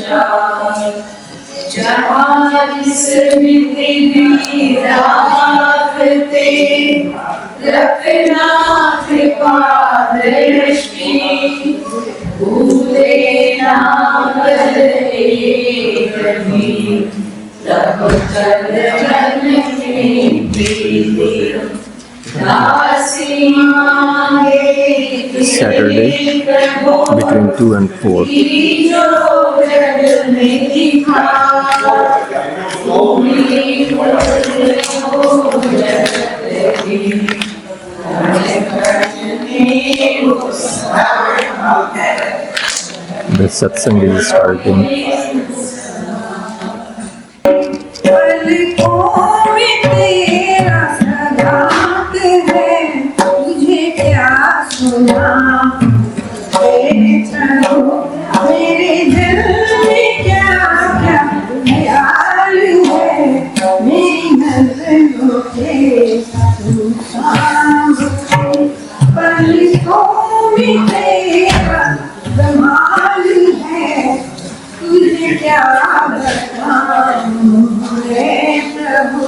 जाए। जहाँ स्मृति भी राखते रखना कृपा दृष्टि, भूले ना बदले कभी तब चरण में प्रीति। Saturday between 2 and 4. The satsang is starting. मेरे दिल में क्या क्या ख्याल है, मेरी नज़रों के पलकों में तेरा कमाल है, तुझे क्या बताऊं रे प्रभु।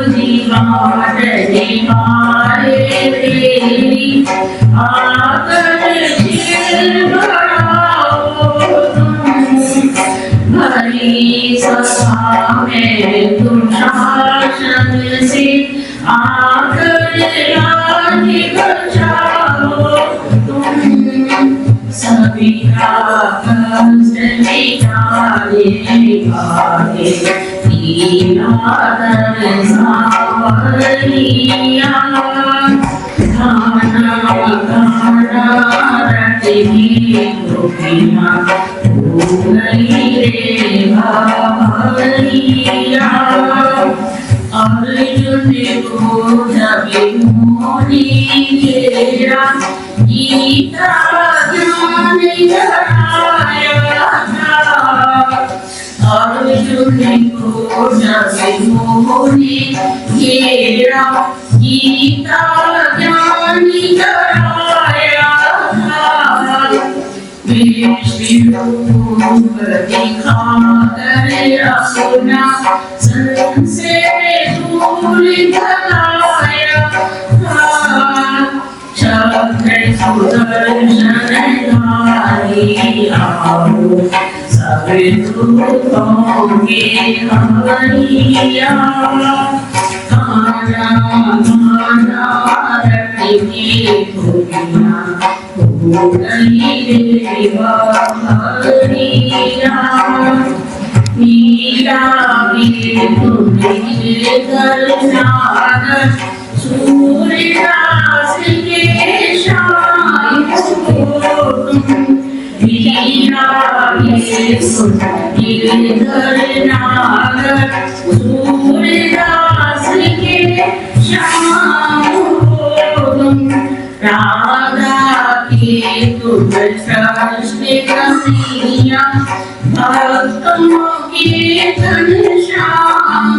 दीवार दीवारे तेरी आकर चिर बढ़ाओ तुम भरी सभा में तुम शासन से आकर राज बचाओ तुम सभी का कष्ट मिटाने वाले दीनादर सावरिया गाना गाना रटनी गोपियाँ हो गई रे भावरिया अर्जुन को जब मोरी घेरा गीता ज्ञान कराया था अर्जुन को जब मोरी घेरा गीता ज्ञान कराया था विष्णु दिखा कर अपना संसे दूर भगाया चक्र सुदर्शन धारी आओ सब दूतों के हरिया गाना गाना रटने गोपियाँ हो गई रे हरिया मीरा भी तुम्हें करनार सूर्यदास के शाम को तुम मीरा भी तुम्हें करनार सूर्यदास के शाम को तुम राधा के तुम कृष्ण कन्हैया भक्तों के घनश्याम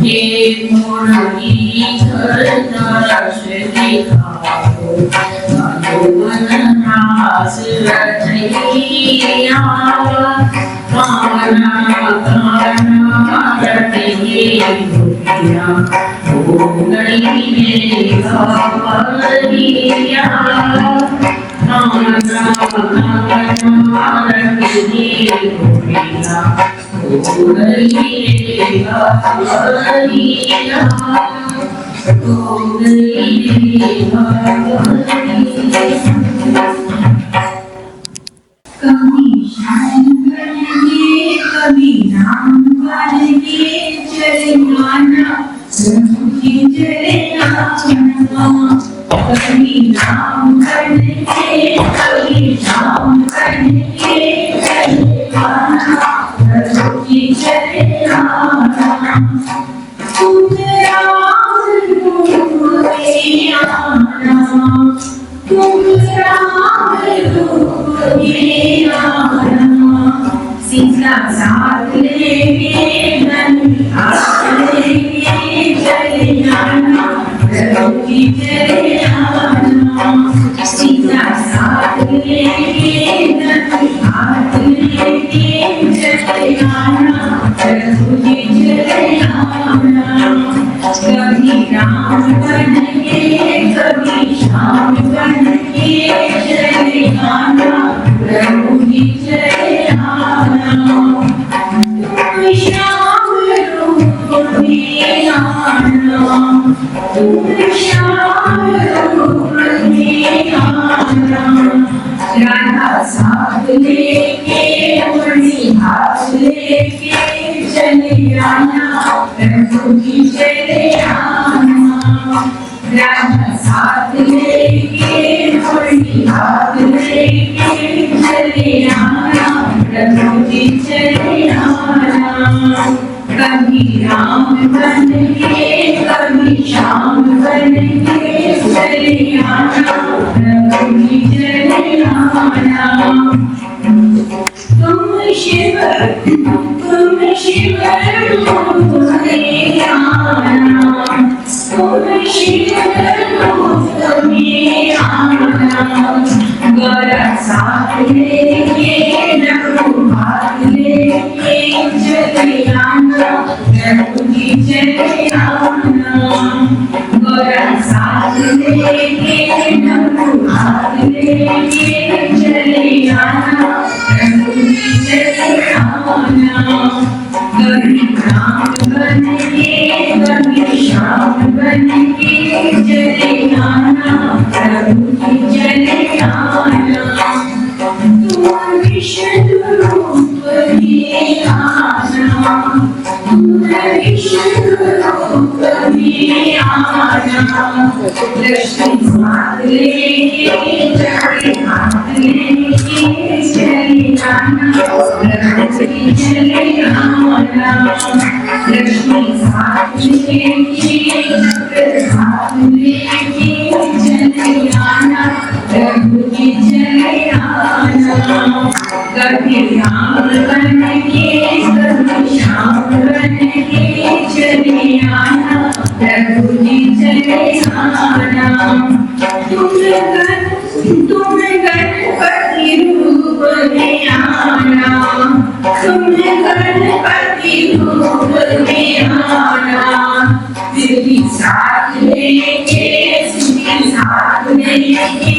हे मुरलीधर दर्श दिखाओ भगवान रास रचैया गाना गाना रटने गोपियाँ हो गई रे हरिया गाना गाना रटने गोपियाँ हो गई रे हरिया हो गई रे हरिया कभी शाम करेंगे कभी राम करेंगे चले गाना प्रभु की चले गाना कभी राम करेंगे कभी शाम करेंगे चले गाना प्रभु की चले गाना तुम राम रूप में आना तुम राम रूप में आना सीता साथ लेके धन हाथ लेके चले जाना प्रभु की चले आना सीता साथ लेके धन हाथ लेके चले जाना प्रभु की चले आना कभी राम बन के कभी श्याम बन के चले आना प्रभु की चले आना तुम श्याम रूप में आना तुम श्याम रूप में आना राधा साथ लेके मुरली हाथ लेके चले आना प्रभु की चले आना राधा साथ लेके मुरली हाथ लेके चले आना प्रभु की चले आना कभी राम बन के कभी श्याम बन के चले आना प्रभु की चले आना तुम शिव रूप में आना तुम शिव रूप में आना गौरा साथ लेके रघु हाथ लेके चले आना प्रभु की राम बन के कभी श्याम बन के चले आना प्रभु जी चले आना तुम विष्णु रूप में आना तुम विष्णु रूप में आना लक्ष्मी हाथ लेके चढ़े हाथ लेके चले आना प्रभु जी चले आना लक्ष्मी हाथ लेके हाथ लेके चले आना प्रभु जी चले आना कभी राम बन के कभी श्याम बन के चले आना प्रभु जी चले आना तुम गणपति रूप में आना तुम गणपति रूप में आना दिव्य साथ लेके सुखी साथ लेके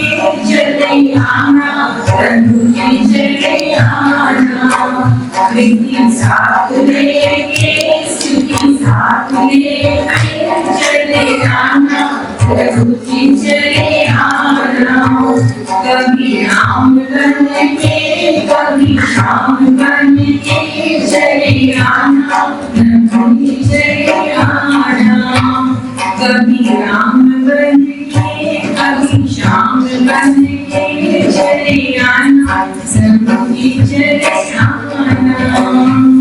चले आना प्रभु जी चले आना दिव्य साथ लेके सुखी साथ लेके चले आना प्रभु जी चले आना कभी राम बन के कभी श्याम बन के चले आना प्रभु जी चले आना कभी राम बन के कभी श्याम बन के चले आना प्रभु जी चले आना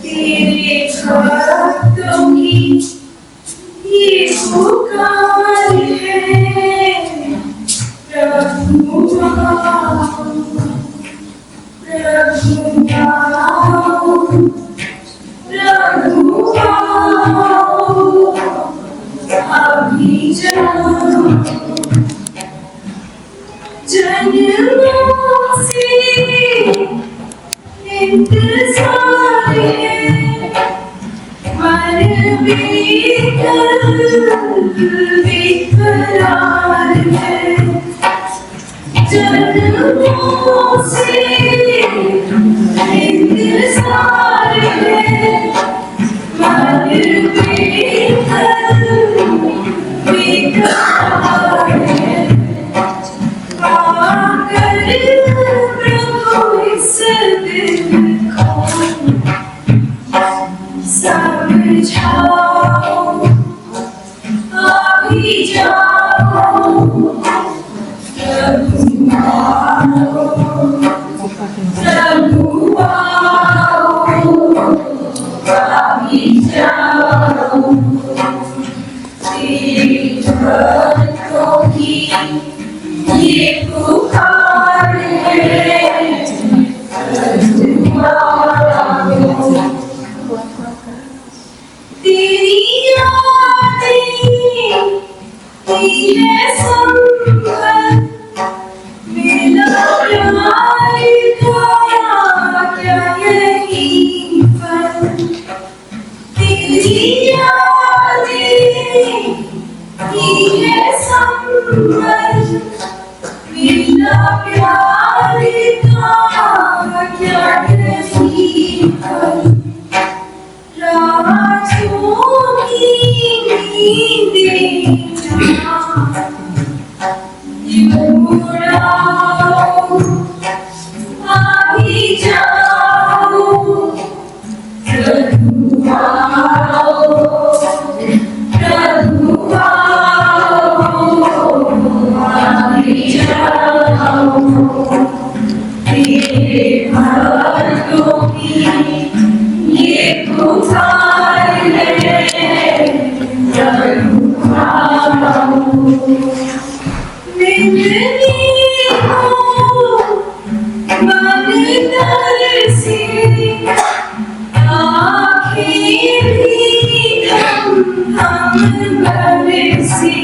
तेरे भक्तों की ये पुकार है प्रभु आओ प्रभु आओ प्रभु आओ अभी जाओ जन्मों से इंतजार है मन बेकरार है जन्मों से इंतजार है मन बेकरार है आकर प्रभु इस दिल को समझाओ अभी जाओ प्रभु आओ प्रभु आओ अभी जाओ तेरे भक्तों की ये पुकार है प्रभु आओ तेरी यादें की है संगत मिला प्यार का क्या यही फल तेरी यादें की है संगत मिला प्यार का क्या यही फल रातों की नींदें उड़ाओ अभी जाओ प्रभु आओ प्रभु आओ बरसी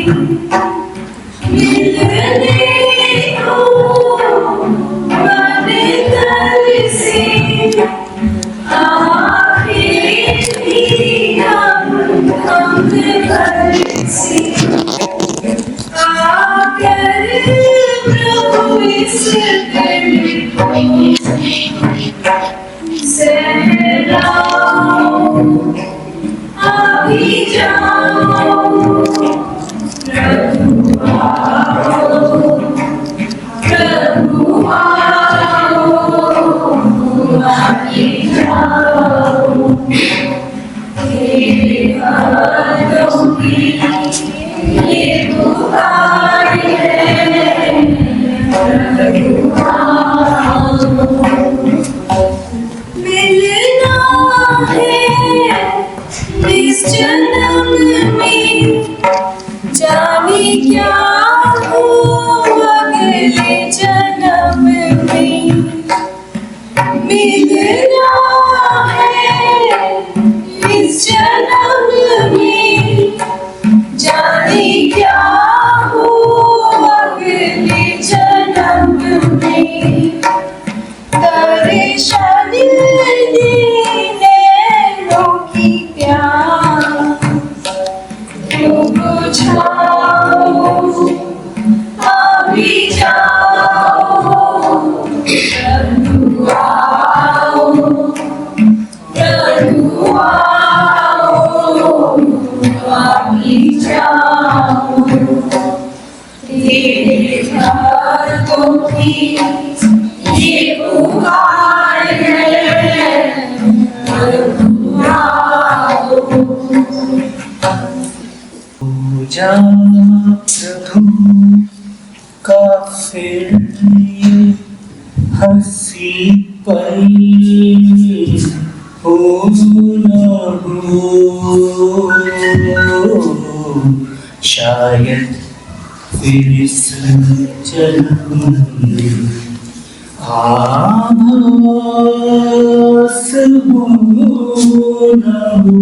मिलने को मन तरसी आखिरी हम बरसी आकर प्रभु इस दिल को सहलाओ अभी जाओ प्रभु आओ अभी जाओ तेरे हाथों की ये पुकार है प्रभु आओ मिलना है इस जन्म में जाने क्या हो अगले जन्म में मिलना है इस जन्म में जाने क्या हो अगले जन्म में दर्शन देने की प्यास तो बुझाओ अभी जाओ प्रभु आओ अभी जाओ तेरे हाथों की ये पुकार है प्रभु आओ पूजा प्रभु का फिर हंसी पल हो न हो शायद फिर इस जन्म आभास हो न हो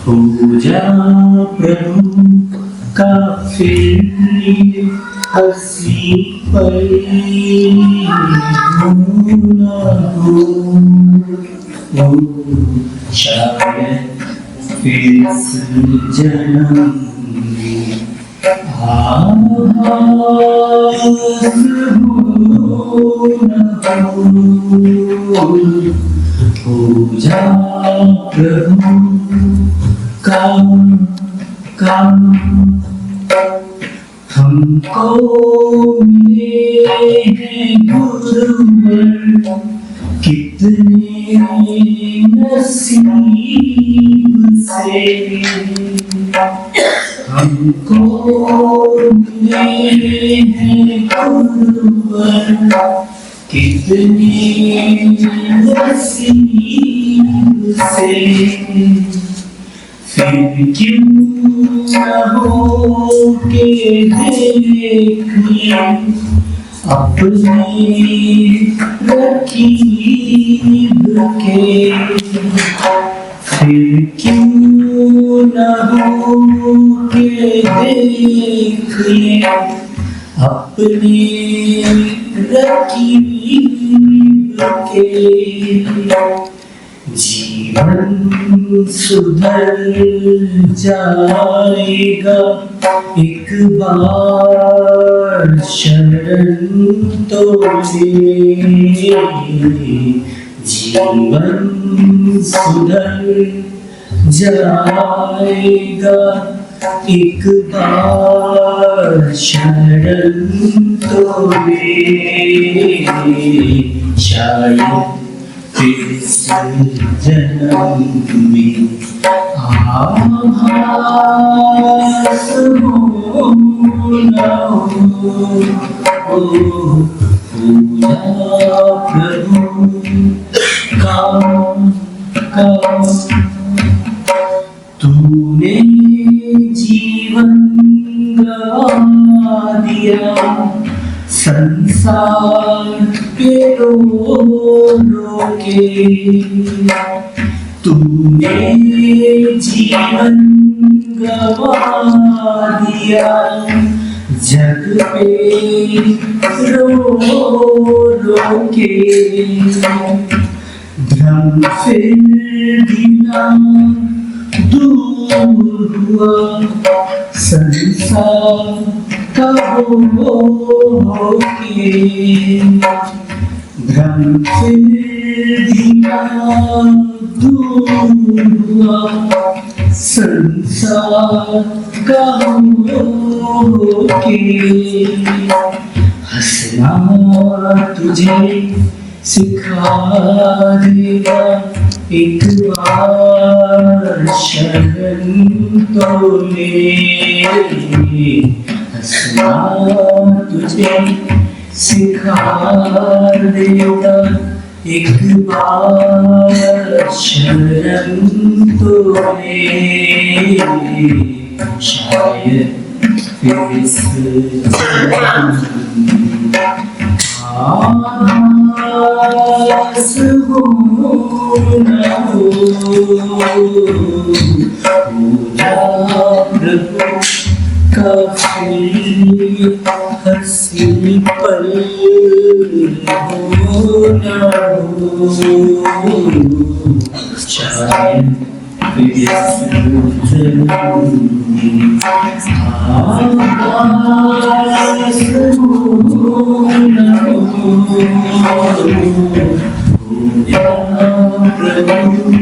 पूजा प्रभु का फिर हंसी पल हो न हो शायद फिर इस जन्म में आभास हो न हो पूजा प्रभु काम हमको मिले हैं गुरुवर कितने नसीब से हमको मिले हैं गुरुवर कितने नसीब से फिर क्यों न हो के देखिए अपने रकीब के फिर क्यों न हो के देखिए अपने रकीब के जीवन सुधर जाएगा एक बार शरण तो ले जीवन सुधर जाएगा एक बार शरण तो ले शायद फिर इस जन्म में आभास हो न हो पूजा प्रभु का तूने जीवन गवा दिया संसार के रो के तूने जीवन गवा दिया, जग पे रो रो के भ्रम फिर दिया दूर हुआ, संसार का हो के भ्रम फिर दिया दूर हुआ, संसार का हो के हंसना तुझे सिखा देगा एक बार शरण तो ले, हंसना तुझे सिखा देगा एक बार शरण तो ले, शायद फिर इस आस हो न हो जा प्रभु का फिर हंसी पल हो न हो, शायद फिर इस आस हो न हो जा प्रभु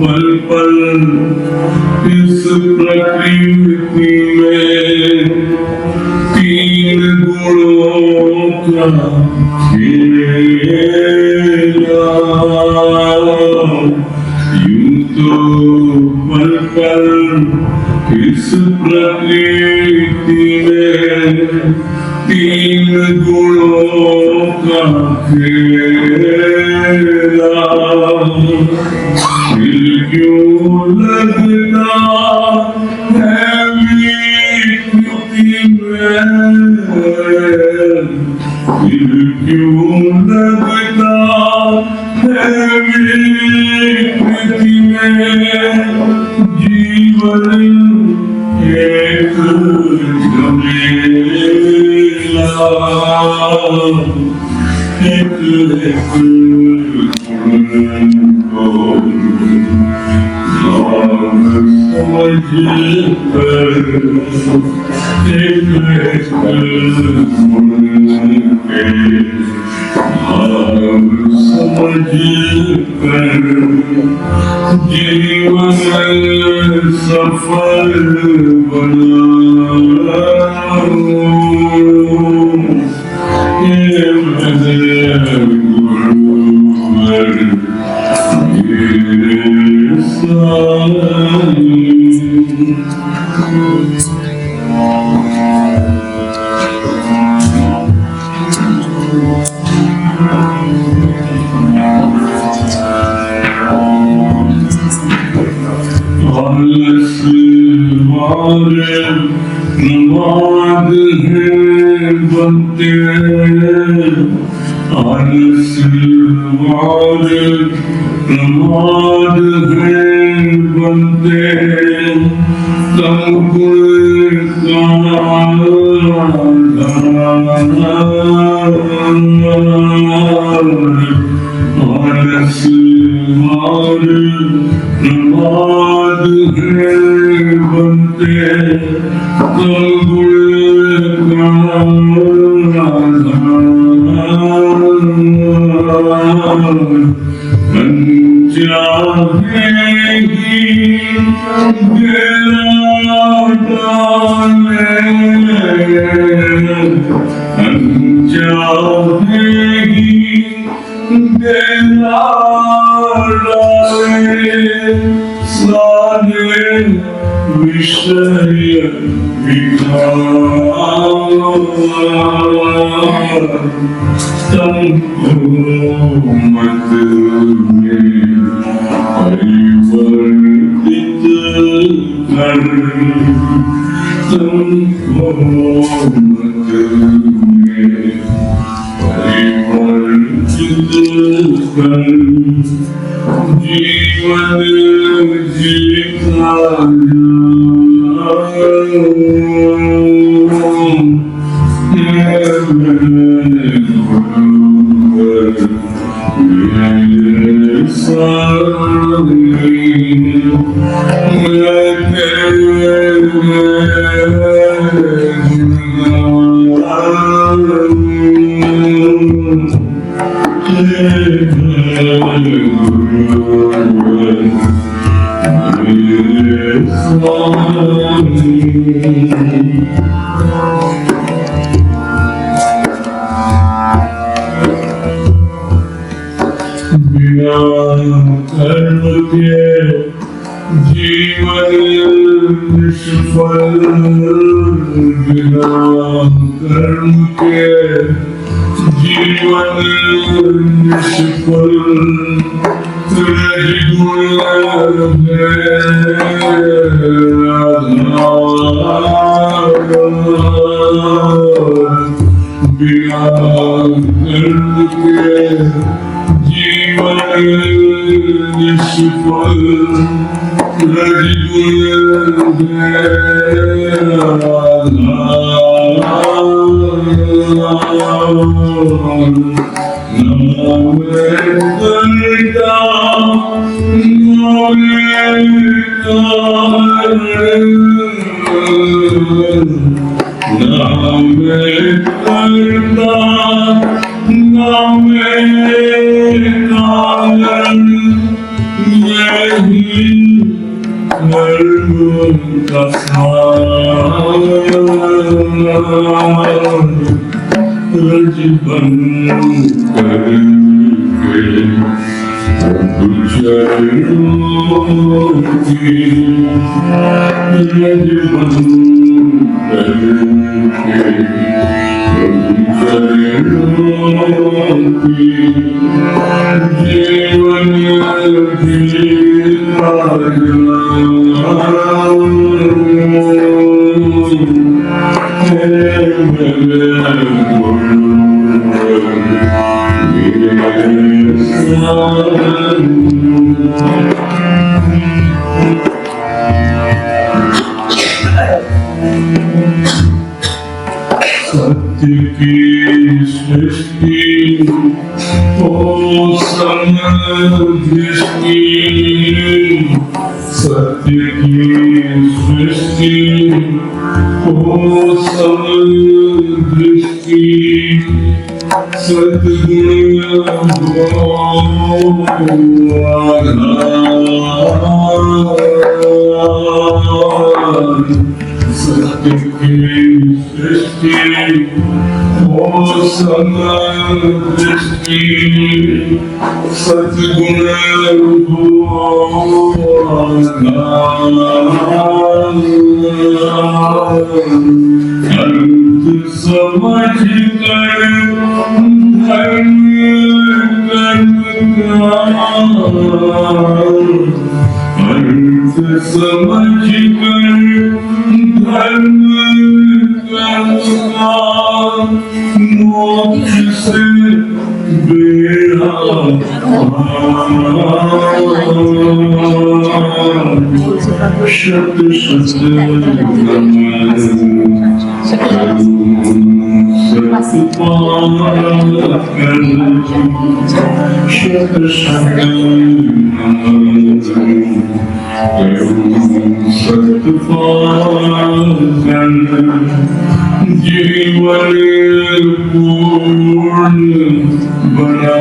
पल पल इस प्रकृति में तीन गुणों का खेला यूं तो पल पल इस प्रकृति में तीन गुणों का खेला दिल क्यों लगता है विकृति में दिल क्यों लगता है विकृति में जीवन एक झमेला एक जीवन सफल बनाओ ये मेरे गुरुवर मेरे साईं नमाज है बनते आलस नमाज है बनते कम गुण आलस नमाज है बनते विषय विकार तुमको मत में परिवर्तित कर तुमको मत में परिवर्तित कर जीवन जीता कर्म के जीवन निष्फल बिना कर्म के जीवन निष्फल रजगुण बिना कर्म के जीवन निष्फल रजगुण सत्य की सृष्टि हो समदृष्टि, सत्य की सृष्टि हो समदृष्टि, सद्गुण सत्य की सृष्टि हो समदृष्टि, सद्गुण अंत समझ कर धर्म अंत समझ कर धर्म मोक्ष से बेड़ा शत शत जीवन पूर्ण बना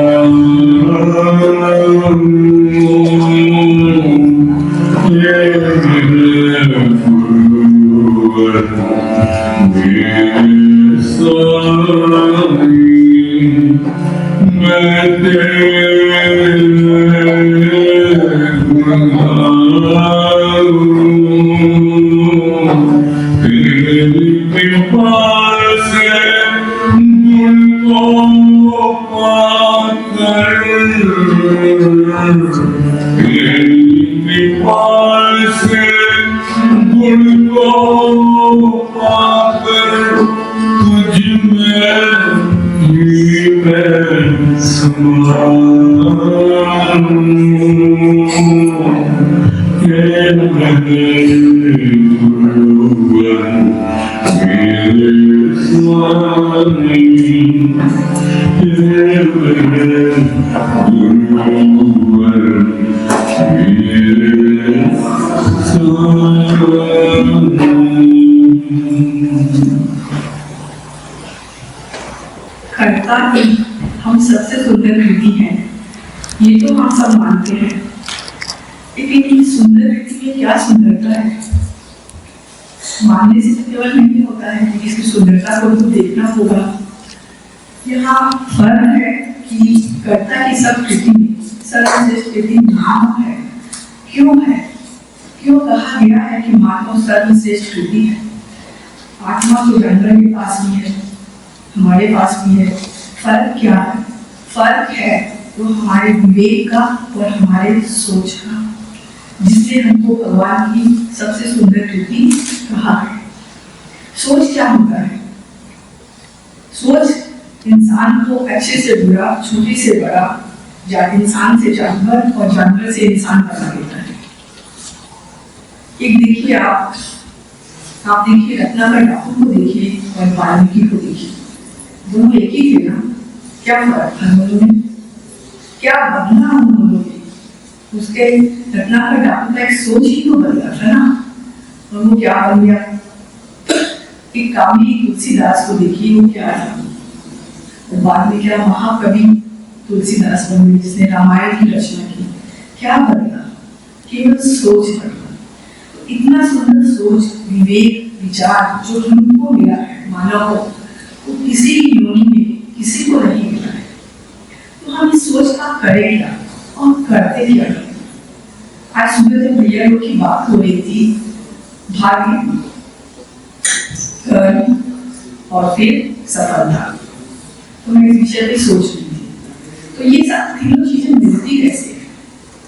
कर्ता ही हम सबसे सुंदर कृति है, ये तो हम सब मानते हैं। लेकिन ये सुंदर कृति में क्या सुंदरता है? मानने से तो केवल नहीं होता है, इसकी सुंदरता को तो देखना होगा। यहाँ फर्क है कि कर्ता की सब कृति सर्वश्रेष्ठ कृति मानव है। क्यों है? क्यों कहा गया है कि मानव सर्वश्रेष्ठ कृति है? आत्मा तो जानवर के पास भी है, हमारे पास भी है। फर्क क्या है? फर्क है वो हमारे विवेक का और हमारे सोच का, जिससे हमको भगवान की सबसे सुंदर कृति कहा है। सोच क्या होता है? सोच इंसान को अच्छे से बुरा, छोटे से बड़ा, या इंसान से जानवर और जानवर से इंसान बना देता है। एक देखिए आप देखिए रत्नाकर ठाकुर को देखिए और वाल्मीकि को देखिए, दोनों एक ही थे ना? क्या फर्क था दोनों में? क्या बदला उन दोनों में? उसके रत्नाकर ठाकुर का एक सोच ही तो बदला था ना, और वो क्या बन गया? एक कामी तुलसीदास को देखिए, वो क्या था? और बाद में क्या महाकवि तुलसीदास बन गए, जिसने रामायण की रचना की। क्या बदला? केवल सोच बदला। इतना सुंदर सोच, विवेक, विचार जो हमको मिला है मानव को, वो किसी भी योनि में किसी को नहीं मिला है। तो हम इस सोच का करें क्या और करते क्या हैं? आज सुबह जब भैया लोग की बात हो रही थी, भाग्य, कर्म और फिर सफलता, तो मैं इस विषय पे सोच रही थी। तो ये सब तीनों चीजें मिलती कैसे है?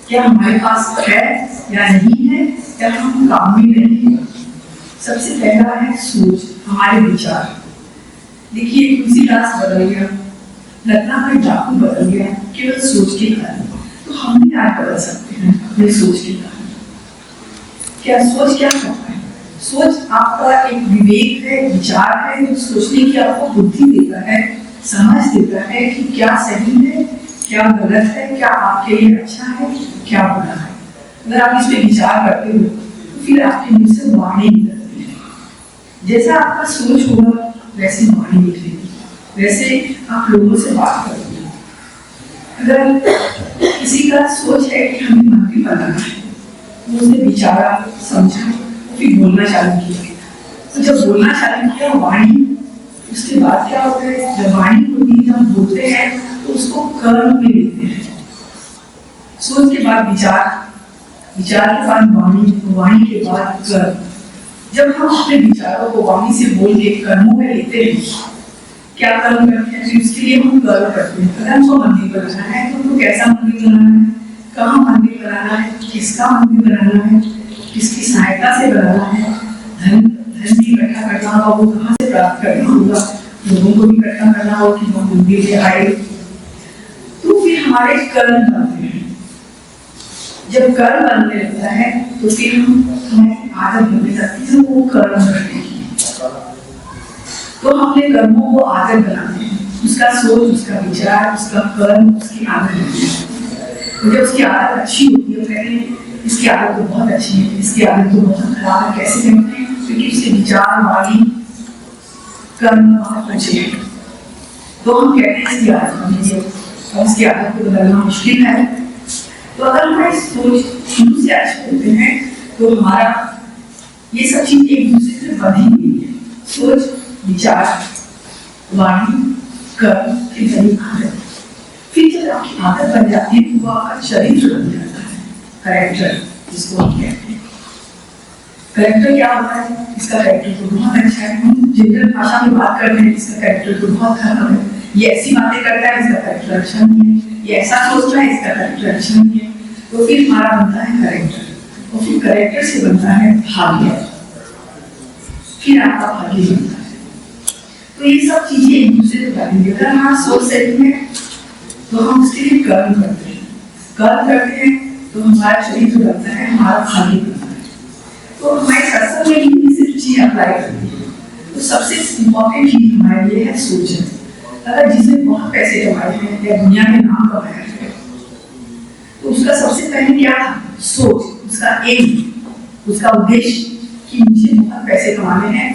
क्या हमारे पास है या नहीं है, या हम काम में नहीं है? सबसे पहला है सोच, हमारे विचार। देखिए तुलसीदास बदल गया, रत्नाकर डाकू बदल गया केवल सोच के कारण। तो हम भी आज बदल सकते हैं अपने सोच के कारण। क्या सोच क्या करता है? सोच आपका एक विवेक है, विचार है, जो सोचने की आपको बुद्धि देता है, समझ देता है कि क्या सही है, क्या गलत है, क्या आपके लिए अच्छा है, क्या बुरा है। अगर आप इस पे विचार करते हो तो फिर आपके मुंह से वाणी निकलती है। जैसा आपका सोच होगा वैसे वाणी निकलेगी, वैसे आप लोगों से बात करोगे। अगर किसी का सोच है कि हमें मंदिर बनाना है, तो उसने विचारा, समझा, फिर बोलना चालू किया। तो जब बोलना चालू किया वाणी, उसके बाद क्या होता है? जब वाणी होती है, जब बोलते हैं तो उसको कर्म में लेते हैं। सोच के बाद विचार, विचार के बाद वाणी, वाणी के बाद कर्म। जब हम अपने विचारों को वाणी से बोल के कर्मों में लेते हैं, क्या कर्म करते हैं? उसके लिए हम कर्म करते हैं। अगर हमको मंदिर बनाना है तो हमको कैसा मंदिर बनाना है, कहाँ मंदिर बनाना है, किसका मंदिर बनाना है, किसकी सहायता से बनाना है, धन भी इकट्ठा करना होगा, वो कहाँ से प्राप्त करना होगा, लोगों को भी इकट्ठा करना होगा कि वो मंदिर में आए। तो फिर हमारे कर्म बनते हैं। जब कर्म बनने लगता है तो फिर हमें आदत बनने लगती है वो कर्म करने की। तो हम अपने कर्मों को आदत बनाते हैं, उसका सोच, उसका विचार, उसका कर्म, उसकी आदत बनती है। जब उसकी आदत अच्छी होती है, कहते हैं इसकी आदत तो बहुत अच्छी है, इसकी आदत तो बहुत खराब है। कैसे कहते हैं? क्योंकि उसके विचार, वाणी, कर्म बहुत अच्छे हैं। तो हम कहते हैं इसकी आदत बनी है, और इसकी आदत को बदलना मुश्किल है। तो अगर हमारी सोच शुरू से अच्छी होते हैं तो हमारा ये सब चीज एक दूसरे से बंधी हुई है। सोच, विचार, वाणी, कर्म की बनी आदत। फिर जब आपकी आदत बन जाती है तो वो आपका चरित्र बन जाता है, कैरेक्टर जिसको हम कहते हैं। कैरेक्टर क्या होता है? इसका कैरेक्टर तो बहुत अच्छा है। हम जनरल भाषा में बात करते हैं, इसका कैरेक्टर तो बहुत खराब है, ये ऐसी बातें करता है, इसका कैरेक्टर अच्छा नहीं है, ये ऐसा सोचता है, इसका कैरेक्टर अच्छा नहीं है। तो फिर हमारा बनता है कैरेक्टर, और फिर कैरेक्टर से बनता है भाग्य, फिर आपका भाग्य बनता है। तो ये सब चीजें एक दूसरे को बदलेंगे। अगर हमारा सोच सही है तो हम उसके लिए कर्म करते हैं, कर्म करते हैं तो हमारा चरित्र बनता है, हमारा भाग्य बनता है। तो हमारे सत्संग में ही सिर्फ चीज अप्लाई करती है। तो सबसे इम्पोर्टेंट चीज हमारे लिए है सोच। अगर जिसने बहुत पैसे कमाए हैं या दुनिया में नाम कमाया है, तो उसका सबसे पहले क्या था? सोच, उसका एम, उसका उद्देश्य कि मुझे बहुत पैसे कमाने हैं।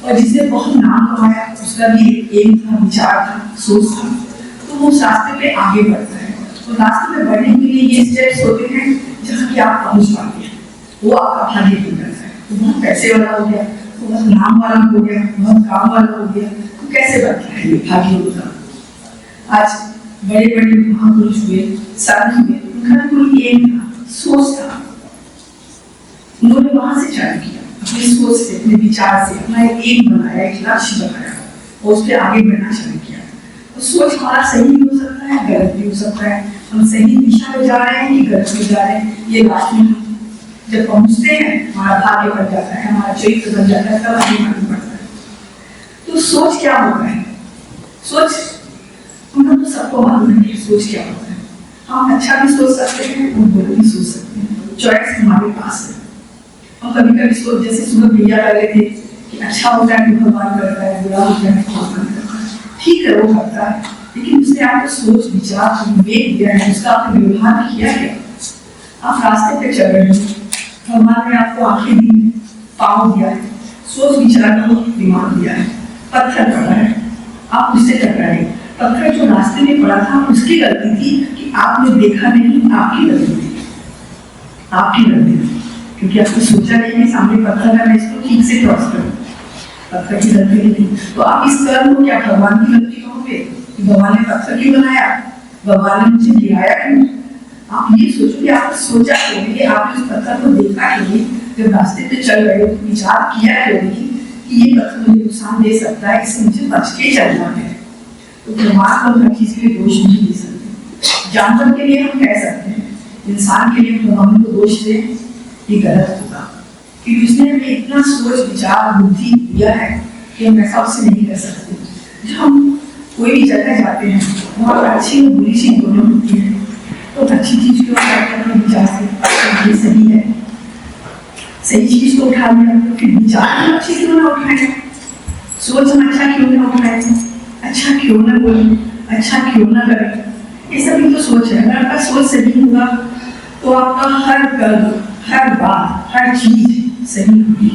और जिसने बहुत नाम कमाया उसका भी एम था, विचार था, सोच था। तो वो उस रास्ते पे आगे बढ़ता है। तो रास्ते में बढ़ने के लिए ये स्टेप्स होते हैं जहाँ कि आप पहुँच पाते हैं, वो आपका भाग्य बन जाता है। तो बहुत पैसे वाला हो गया, तो बहुत नाम वाला हो गया, बहुत काम वाला हो गया, तो कैसे बनता है ये भाग्य होता? आज बड़े बड़े महापुरुष हुए, साधु हुए, उनका कोई एम था, सोच था। उन्होंने वहां से चालू किया, अपनी सोच से, अपने विचार से अपना एक एम बनाया, एक लक्ष्य बनाया, और उस पर आगे बढ़ना चालू किया। तो सोच हमारा सही भी हो सकता है, गलत भी हो सकता है। हम सही दिशा में जा रहे हैं कि गलत में जा रहे हैं, ये लास्ट में जब पहुंचते हैं हमारा भाग्य बन जाता है, हमारा चरित्र बन जाता है, तब आगे बढ़ना पड़ता है। तो सोच क्या होता है? सोच हम तो सबको मालूम है कि सोच क्या होता है। हम अच्छा भी सोच सकते हैं और बुरा भी सोच सकते हैं, चॉइस हमारे पास है। हम कभी कभी सोच, जैसे सुबह भैया कर रहे थे कि अच्छा होता है तो भगवान करता है, बुरा होता है तो भगवान करता है। ठीक है, वो करता है, लेकिन उसने आपको सोच, विचार, विवेक दिया है, उसका आपने व्यवहार किया है। आप रास्ते पे चल रहे हैं, भगवान ने आपको आंखें दी है, पाँव दिया है, सोच विचार को दिमाग दिया है, पत्थर पड़ा है, आप उससे टकराए। पत्थर जो रास्ते में पड़ा था उसकी गलती थी कि आपने देखा नहीं, आपकी गलती थी, आपकी गलती थी। क्योंकि आपने सोचा नहीं कि सामने पत्थर है, मैं इसको ठीक से क्रॉस करूं, पत्थर की गलती नहीं थी। तो आप इस कर्म को क्या भगवान की गलती कहोगे कि भगवान ने पत्थर क्यों बनाया, भगवान ने मुझे गिराया क्यों? आप ये सोचो कि आपने सोचा क्यों नहीं, आपने उस पत्थर को देखा क्यों नहीं, जब रास्ते पे चल रहे हो विचार किया क्यों नहीं कि ये पत्थर मुझे नुकसान दे सकता है, इससे मुझे बच के चलना है। तो भगवान को हर चीज के दोष नहीं दे सकते। जानवर के लिए हम कह सकते हैं, इंसान के लिए भगवान को दोष दे ये गलत होगा, क्योंकि उसने हमें इतना सोच विचार बुद्धि दिया है कि हम ऐसा उससे नहीं कर सकते। जब हम कोई भी जगह जाते हैं वहाँ अच्छी और बुरी चीज दोनों होती है, तो अच्छी चीज क्यों अपने विचार से ये सही है, सही चीज को उठा लिया, तो फिर विचार हम अच्छी क्यों ना उठाए, सोच हम अच्छा क्यों ना उठाए, अच्छा क्यों ना बोले, अच्छा क्यों ना करें, ये सभी तो सोच है। अगर आपका सोच सही होगा तो आपका हर कर्म, हर बात, हर चीज सही होगी।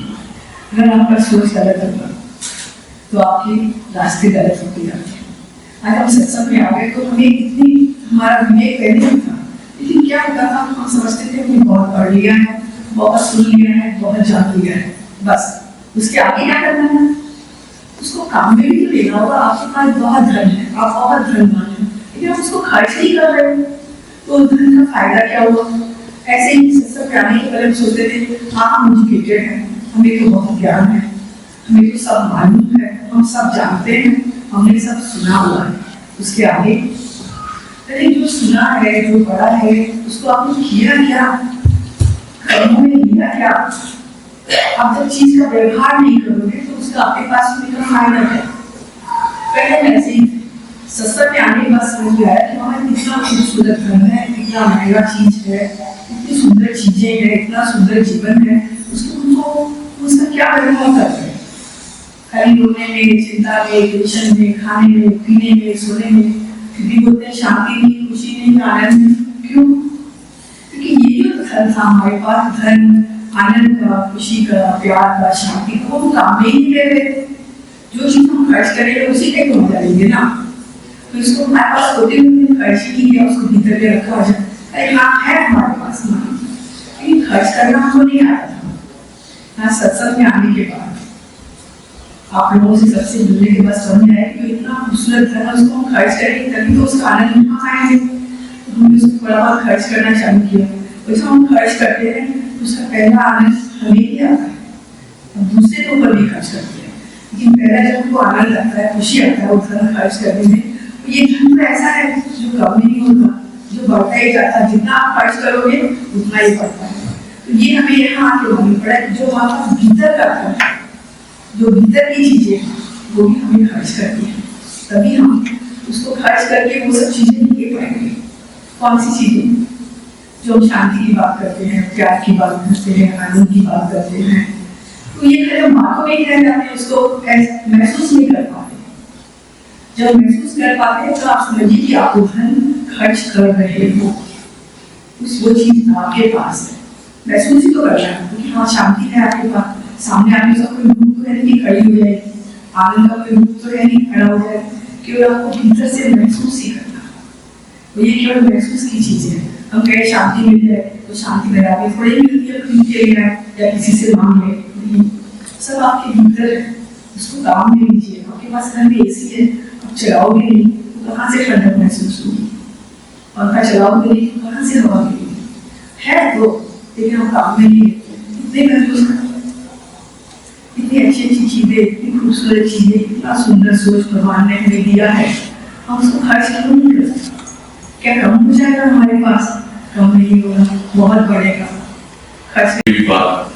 अगर आपका सोच गलत होगा तो आपके रास्ते गलत होते जाते हैं। आज हम सत्संग में आ गए तो हमें इतनी हमारा विवेक पहले नहीं था, लेकिन क्या होता था, हम समझते थे कि बहुत पढ़ लिया है, बहुत सुन लिया है, बहुत जान लिया है, बस उसके आगे क्या करना है, उसको काम में भी तो लेना होगा। आपके पास बहुत धन है, आप बहुत धनवान हैं, लेकिन आप उसको खर्च नहीं कर रहे हो, तो धन का फायदा क्या हुआ? ऐसे ही सत्संग में आने के पहले हम सोचते थे हाँ हम एजुकेटेड हैं, हमें तो बहुत ज्ञान है, हमें तो सब मालूम है, हम सब जानते हैं, हमने सब सुना हुआ है। उसके आगे लेकिन जो सुना है, जो पढ़ा है, उसको आपने किया क्या, कर्मों में लिया क्या? आप जब चीज का व्यवहार नहीं करोगे तो उसका आपके पास भी कोई फायदा है। पहले ऐसे ही सत्संग में आने के बाद समझ में आया कि वहाँ कितना खूबसूरत घर है, कितना महंगा चीज है, इतनी सुंदर चीजें हैं, इतना सुंदर जीवन है, उसको उसका क्या व्यवहार करते हैं? खाली रोने में, चिंता में, टेंशन में, खाने में, पीने में, सोने में, फिर भी बोलते हैं शांति नहीं, खुशी नहीं, आनंद नहीं। क्यों? क्योंकि ये जो धन था हमारे पास, धन, आनंद का, खुशी का, प्यार का, शांति का, वो काम में ही नहीं ले रहे। जो चीज हम खर्च करेंगे उसी पे हो जाएंगे ना, तो इसको हमारे पास होते हुए खर्च ही किया, उसको भीतर में रखा हो जाए, अरे हाँ है हमारे पास ना, लेकिन खर्च करना हमको नहीं आता था। यहाँ सत्संग में आने के बाद आप लोगों से सबसे मिलने के बाद समझ आया कि इतना खूबसूरत धन है, उसको हम खर्च करेंगे तभी तो उसका आनंद हम पाएंगे। तो हमने उसको थोड़ा बहुत खर्च करना चालू किया, और जब हम खर्च करते हैं तो उसका पहला आनंद हमें ही आता है, हम दूसरे के ऊपर भी खर्च करते हैं, लेकिन पहला जब हमको आनंद आता है, खुशी आता है वो धन खर्च करने में, तो ये धन तो ऐसा है जो कम नहीं होता, जो बढ़ता ही जाता है, जितना आप खर्च करोगे उतना ही बढ़ता है। तो ये हमें यहाँ आके मालूम पड़ा कि जो हमारा भीतर का धन है, जो भीतर की चीजें हैं वो भी हमें खर्च करती है, तभी हम उसको खर्च करके वो सब चीजें नहीं ले पाएंगे। कौन सी चीजें? जो हम शांति की बात करते हैं, प्यार की बात करते हैं, आनंद की बात करते हैं, तो ये जब बातों में ही रह जाते हैं, उसको महसूस नहीं कर पाते। जब महसूस कर पाते हैं तो आप समझिए कि आप धन खर्च कर रहे हो, वो चीज आपके पास है, महसूस ही तो कर रहा है, क्योंकि हाँ शांति है आपके पास, सामने आने का कोई रूप तो है नहीं खड़ी हो जाए, आनंद का कोई रूप तो है नहीं खड़ा हो जाए, केवल आपको भीतर से महसूस ही करना। तो ये केवल महसूस की चीज है। हम कहे शांति मिल जाए तो शांति में आगे थोड़ी मिलती है, खरीद के लेना या किसी से मांग ले, सब आपके भीतर है, उसको काम में लीजिए। आपके पास घर में एसी है, आप चलाओगे नहीं तो कहाँ से ठंडक महसूस होगी, पंखा चलाओगे नहीं तो कहाँ से हवा मिलेगी? है तो, लेकिन हम काम में नहीं इतने कंजूस करते, इतनी अच्छी अच्छी चीजें, इतनी खूबसूरत चीजें, इतना सुंदर सोच भगवान ने हमें दिया है, हम उसको खर्च क्यों नहीं कर सकते? क्या कम हो जाएगा हमारे पास? कम नहीं होगा, बहुत बढ़ेगा खर्च। बात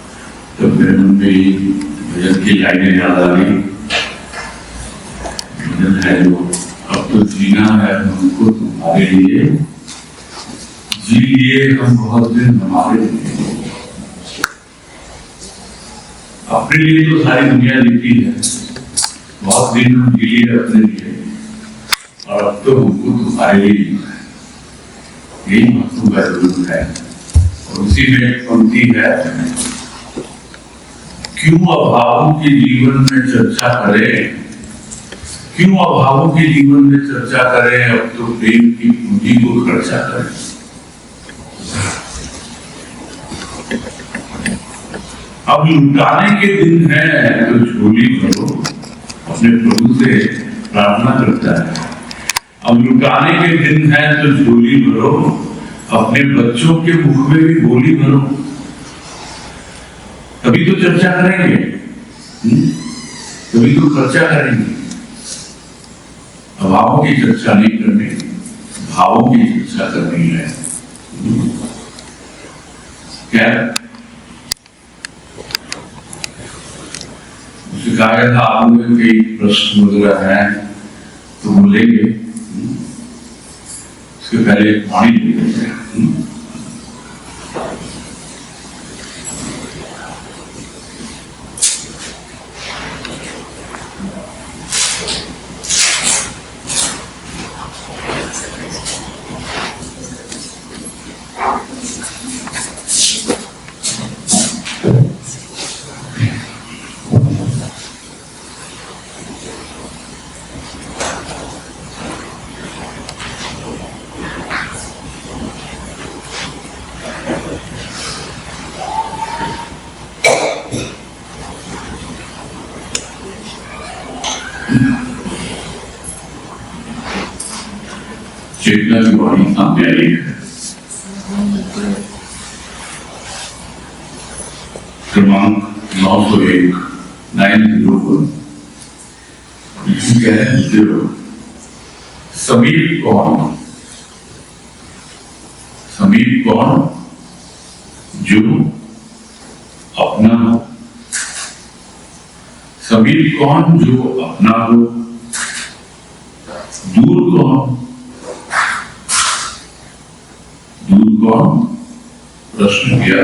तो मेरे मन में भजन की लाइनें याद आ गई। भजन है जो अब तो जीना है हमको तुम्हारे लिए, जी लिए हम बहुत दिन हमारे लिए, अपने लिए तो सारी दुनिया जीती है, बहुत दिन हम जी लिए अपने लिए, और अब तो हमको तुम्हारे लिए जीना है, यही महत्व का जरूर है। और उसी में एक पंक्ति है, क्यों अभावों के जीवन में चर्चा करें, क्यों अभावों के जीवन में चर्चा करें, अब तो प्रेम की पूंजी को खर्चा करें। अब लुटाने के दिन है तो झोली भरो, अपने प्रभु से प्रार्थना करता है। अब लुटाने के दिन है तो झोली भरो, अपने बच्चों के मुख में भी बोली भरो। तभी तो चर्चा करेंगे, तभी तो चर्चा करेंगे। अभावों की चर्चा नहीं करनी, भावों की चर्चा करनी है। क्या कहा था, आप लोगों के प्रश्न वगैरह हैं तो वो लेंगे। उसके पहले पानी ले लेते हैं। चेतना की वाणी सामने आई है। क्रमांक 901 901 समीप कौन? समीप कौन? जो अपना हो। समीप कौन? जो अपना हो। दूर कौन? दूर कौन? प्रश्न किया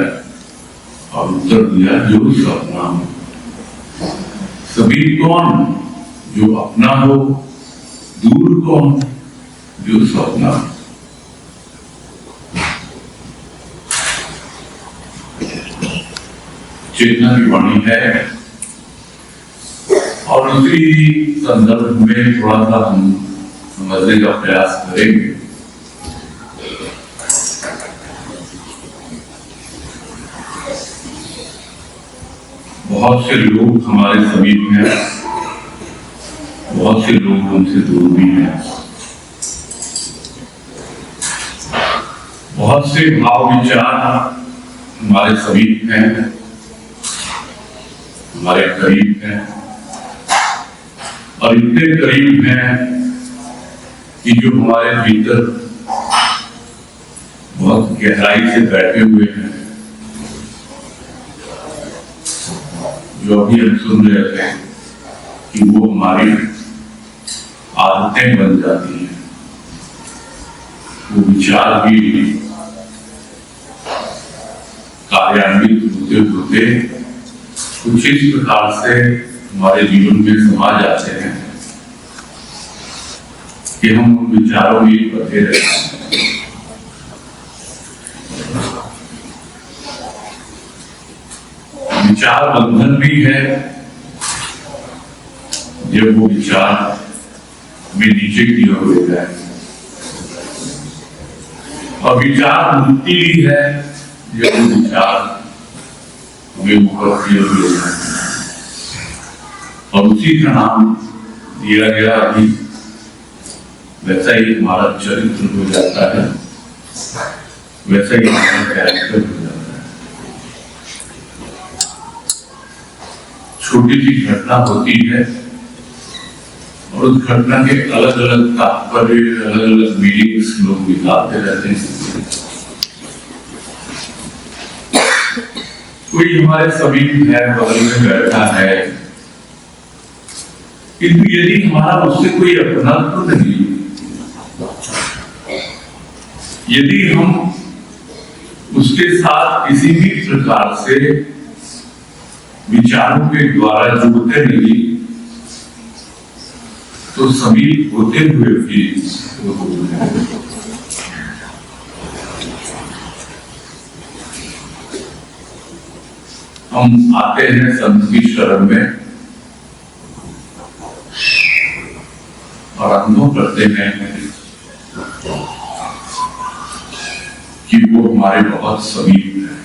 और उत्तर दिया, जो अपना हो। समीप कौन? जो अपना हो। दूर कौन? जो अपना हो। चेतना की वाणी है। और उसी संदर्भ में थोड़ा सा हम समझने का प्रयास करेंगे। बहुत से लोग हमारे समीप हैं, बहुत से लोग हमसे दूर भी हैं। बहुत से भाव विचार हमारे समीप हैं, हमारे करीब हैं, और इतने करीब हैं कि जो हमारे भीतर बहुत गहराई से बैठे हुए हैं। जो अभी हम सुन रहे थे कि वो हमारी आदतें बन जाती हैं, वो विचार भी कार्यान्वित होते होते कुछ इस प्रकार से हमारे जीवन में समा जाते हैं कि हम उन विचारों में बंधे रहते हैं। विचार बंधन भी है जब वो विचार में नीचे की ओर ले जाए, और विचार मुक्ति भी है जब वो विचार हमें ऊपर की ओर ले जाए। और उसी का नाम दिया गया अभी, वैसा ही हमारा चरित्र हो जाता है, वैसा ही हमारा कैरेक्टर हो जाता है। छोटी सी घटना होती है और उस घटना के अलग अलग तात्पर्य, अलग अलग मीनिंग्स लोग निकालते रहते हैं। कोई हमारे समीप है, बगल में बैठा है, किंतु यदि हमारा उससे कोई अपनत्व नहीं, यदि हम उसके साथ किसी भी प्रकार से विचारों के द्वारा जुड़ते नहीं, तो समीप होते हुए भी हम आते हैं संत की शरण में और अनुभव करते हैं कि वो हमारे बहुत समीप है।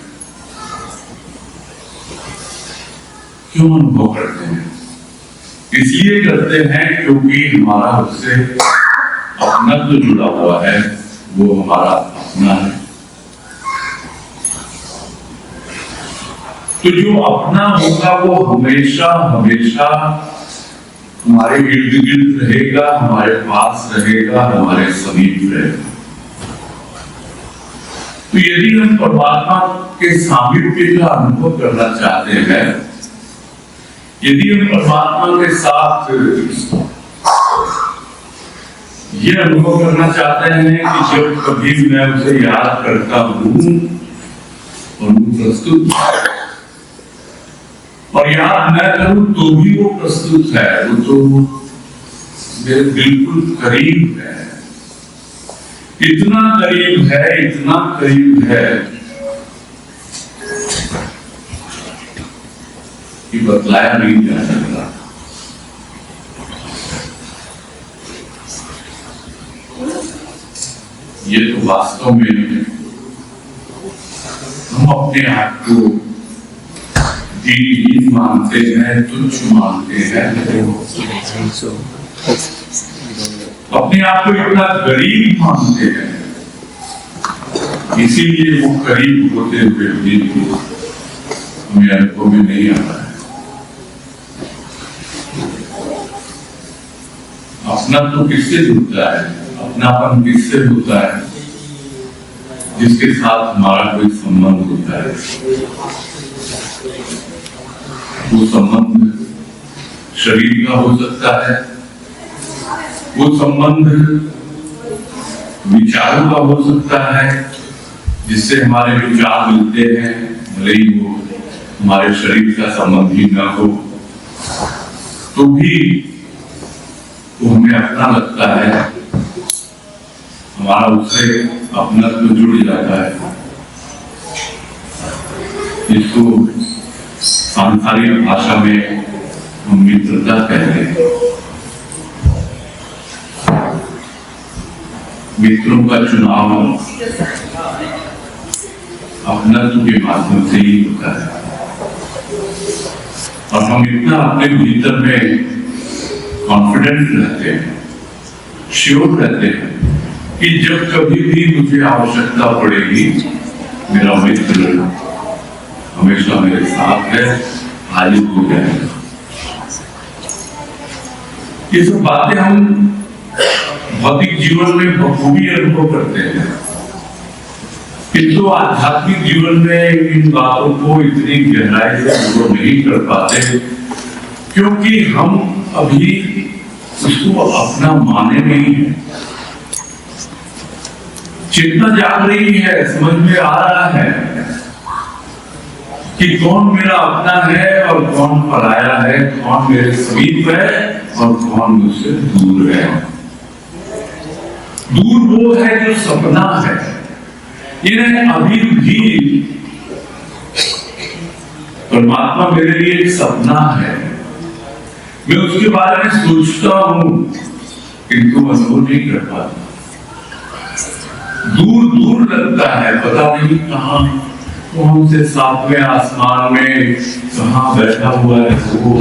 क्यों अनुभव करते हैं? इसलिए करते हैं क्योंकि हमारा उससे अपनत्व जुड़ा हुआ है, वो हमारा अपना है। तो जो अपना होगा वो हमेशा हमेशा हमारे इर्द गिर्द रहेगा, हमारे पास रहेगा, हमारे समीप रहेगा। तो यदि हम परमात्मा के सामीप्य का अनुभव करना चाहते हैं, यदि हम परमात्मा के साथ ये अनुभव करना चाहते हैं कि जब कभी मैं उसे याद करता हूं और वो प्रस्तुत और याद न करूं तो भी वो प्रस्तुत है, वो तो मेरे बिल्कुल करीब है, इतना करीब है, इतना करीब है कि बतलाया नहीं जा सकता। ये तो वास्तव में हम अपने आप को दीनहीन मानते हैं, तुच्छ मानते हैं, अपने आप को इतना गरीब मानते हैं, इसीलिए वो करीब होते हुए भी हमें अनुभव में नहीं आता है। अपना तो किससे जुड़ता है, अपनापन किससे होता है? जिसके साथ हमारा कोई संबंध होता है। वो संबंध शरीर का हो सकता है, वो संबंध विचारों का हो सकता है, जिससे हमारे विचार मिलते हैं, भले ही वो हमारे शरीर का संबंध ही ना हो, तो भी वो हमें अपना लगता है, हमारा उससे अपना तो जुड़ जाता है। इसको सांसारिक भाषा में हम मित्रता कहते हैं। मित्रों का चुनाव अपनत्व के माध्यम से ही होता है, और हम इतना अपने भीतर में कॉन्फिडेंट रहते हैं, श्योर रहते हैं कि जब कभी भी मुझे आवश्यकता पड़ेगी, मेरा मित्र हमेशा मेरे साथ है, हाजिर हो जाएगा। ये सब बातें हम भौतिक जीवन में बखूबी अनुभव करते हैं, किंतु आध्यात्मिक जीवन में इन बातों को इतनी गहराई से अनुभव नहीं कर पाते, क्योंकि हम अभी उसको अपना माने नहीं है। चेतना जाग रही है, समझ में आ रहा है कि कौन मेरा अपना है और कौन पराया है, कौन मेरे समीप है और कौन मुझसे दूर है। दूर वो है जो सपना है। इन्हें अभी भी परमात्मा मेरे लिए एक सपना है, मैं उसके बारे में सोचता हूं किंतु अनुभव नहीं कर पाता। दूर दूर लगता है, पता नहीं कहां, कौन से सातवें आसमान में कहां बैठा हुआ है वो,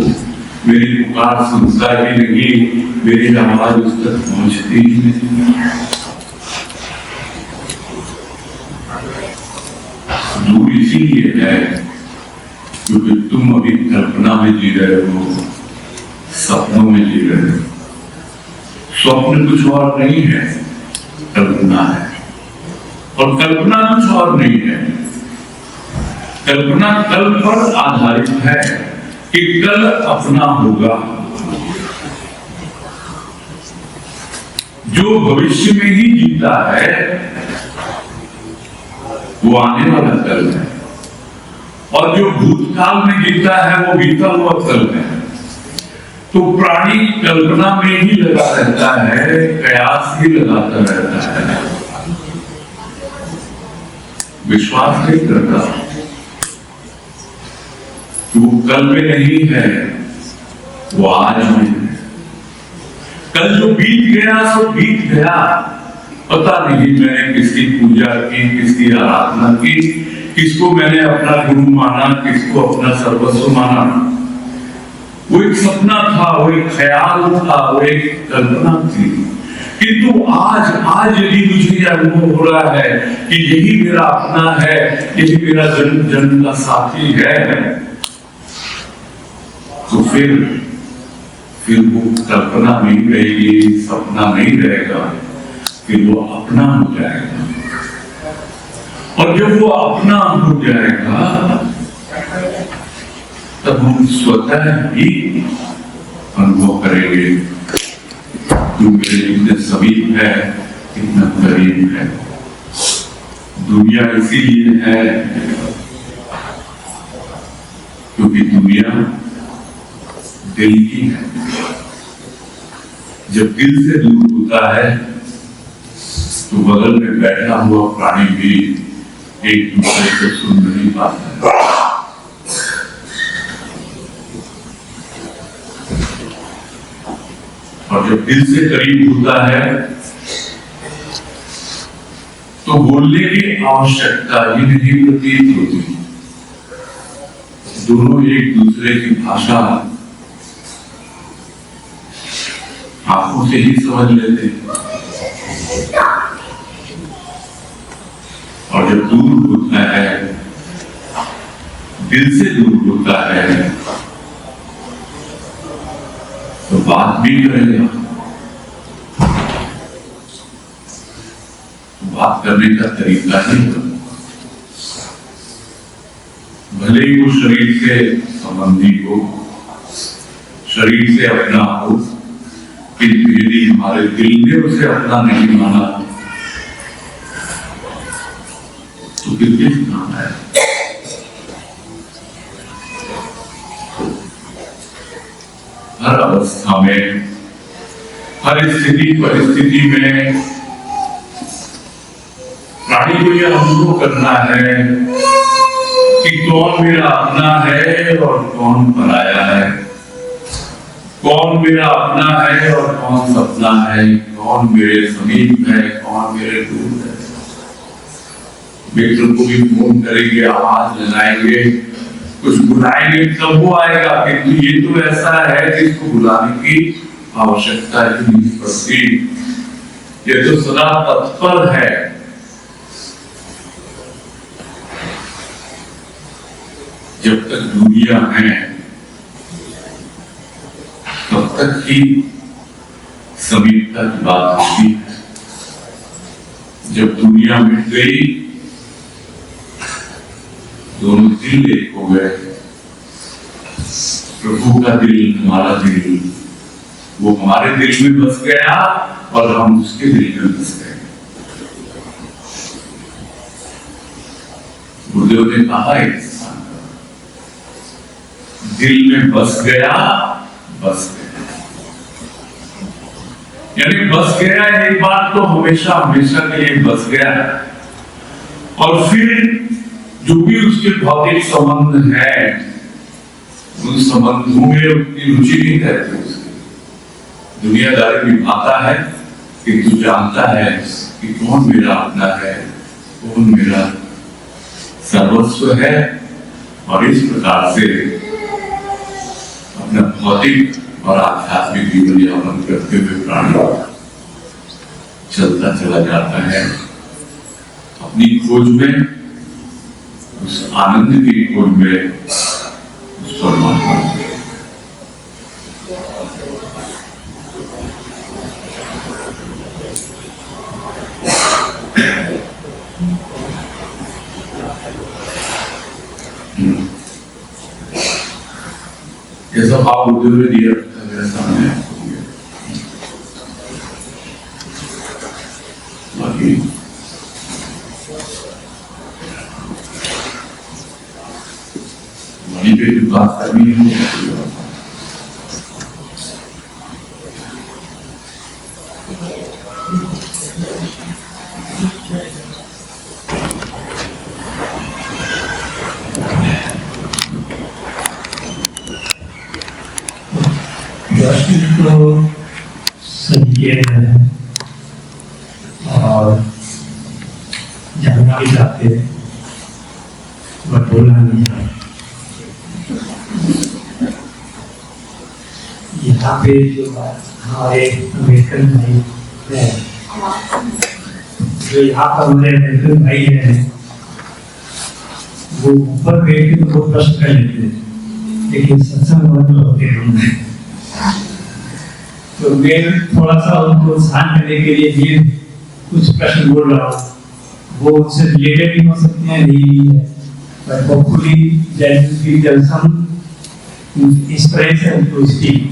मेरी पुकार सुनता ही नहीं, मेरी आवाज उस तक पहुंचती ही नहीं। दूर इसीलिए है क्योंकि तुम अभी कल्पना में जी रहे हो, सपनों में जी रहे हो। स्वप्न कुछ और नहीं है, कल्पना है, और कल्पना कुछ और नहीं है। कल्पना कल पर आधारित है कि कल अपना होगा। जो भविष्य में ही जीता है वो आने वाला कल है, और जो भूतकाल में जीता है वो बीता हुआ कल है। तो प्राणी कल्पना में ही लगा रहता है, कयास ही लगाता रहता है, विश्वास नहीं करता। वो कल में नहीं है, वो आज में है। कल जो बीत गया सो बीत गया, पता नहीं मैंने किसकी पूजा की, किसकी आराधना की, किसको मैंने अपना गुरु माना, किसको अपना सर्वस्व माना, वो एक सपना था, वो एक ख्याल था, वो एक कल्पना थी। किंतु आज यदि मुझे यह अनुभव हो रहा है कि यही मेरा अपना है, यही मेरा जन्म जन्म का साथी है, तो फिर वो कल्पना नहीं रहेगी, सपना नहीं रहेगा, फिर वो अपना हो जाएगा। और जब वो अपना हो जाएगा तब हम स्वतः ही अनुभव करेंगे तू मेरे इतने समीप है, इतना करीब है। दुनिया इसीलिए है क्योंकि दुनिया दिल की है। जब दिल से दूर होता है तो बगल में बैठा हुआ प्राणी भी एक दूसरे को सुन नहीं पाता है। और जब दिल से करीब होता है तो बोलने की आवश्यकता ही नहीं प्रतीत होती। दोनों एक दूसरे की भाषा आंखों से ही समझ लेते हैं। और जब दूर होता है, दिल से दूर होता है, तो बात भी करेगा। बात करने का तरीका ही होगा। भले ही वो शरीर से संबंधी हो, शरीर से अपना हो, किंतु यदि हमारे दिल ने उसे अपना नहीं माना तो फिर किस नाम है। हर अवस्था में, हर स्थिति परिस्थिति में प्राणी को यह अनुभव करना है कि कौन मेरा अपना है और कौन पराया है, कौन मेरा अपना है और कौन सपना है, कौन मेरे समीप है, कौन मेरे दूर है। मित्र को भी फोन करेंगे, आवाज लगाएंगे, कुछ बुलाएंगे तब वो आएगा, किंतु ये तो ऐसा है जिसको बुलाने की आवश्यकता ही नहीं पड़ती। ये तो सदा तत्पर है। जब तक दुनिया है तब तक ही समीपता की बात होती है। जब दुनिया मिट गई, दोनों दिल एक हो गए। प्रभु का दिल, हमारा दिल, वो हमारे दिल में बस गया और हम उसके दिल में बस गए। गुरुदेव ने कहा दिल में बस गया, बस गया, यानी बस गया एक बात तो हमेशा हमेशा के लिए बस गया। और फिर जो भी उसके भौतिक संबंध है, उन संबंधों में उतनी रुचि नहीं रहती उसकी। दुनियादारी निभाता है किंतु जानता है कि कौन मेरा अपना है, कौन मेरा सर्वस्व है। और इस प्रकार से अपना भौतिक और आध्यात्मिक जीवन यापन करते हुए प्राणी चलता चला जाता है अपनी खोज में, उस आनंद की खोज में, उस परमात्मा में। जैसा भाव बुद्धि में दिया मेरे सामने बाकी वहीं पे जो बात करनी है तो संकेत है और जानना भी चाहते हैं बट बोलना नहीं चाहते। यहाँ पे जो हमारे अम्बेडकर भाई है, जो यहाँ पर हमारे अम्बेडकर भाई है, वो ऊपर बैठ के तो प्रश्न कर लेते हैं, लेकिन सत्संग बंद होते हैं। तो मैं थोड़ा सा उनको ध्यान करने के लिए ये कुछ प्रश्न बोल रहा हूँ, वो उनसे रिलेटेड भी हो सकते हैं, नहीं भी है, but hopefully that will give them some inspiration to speak.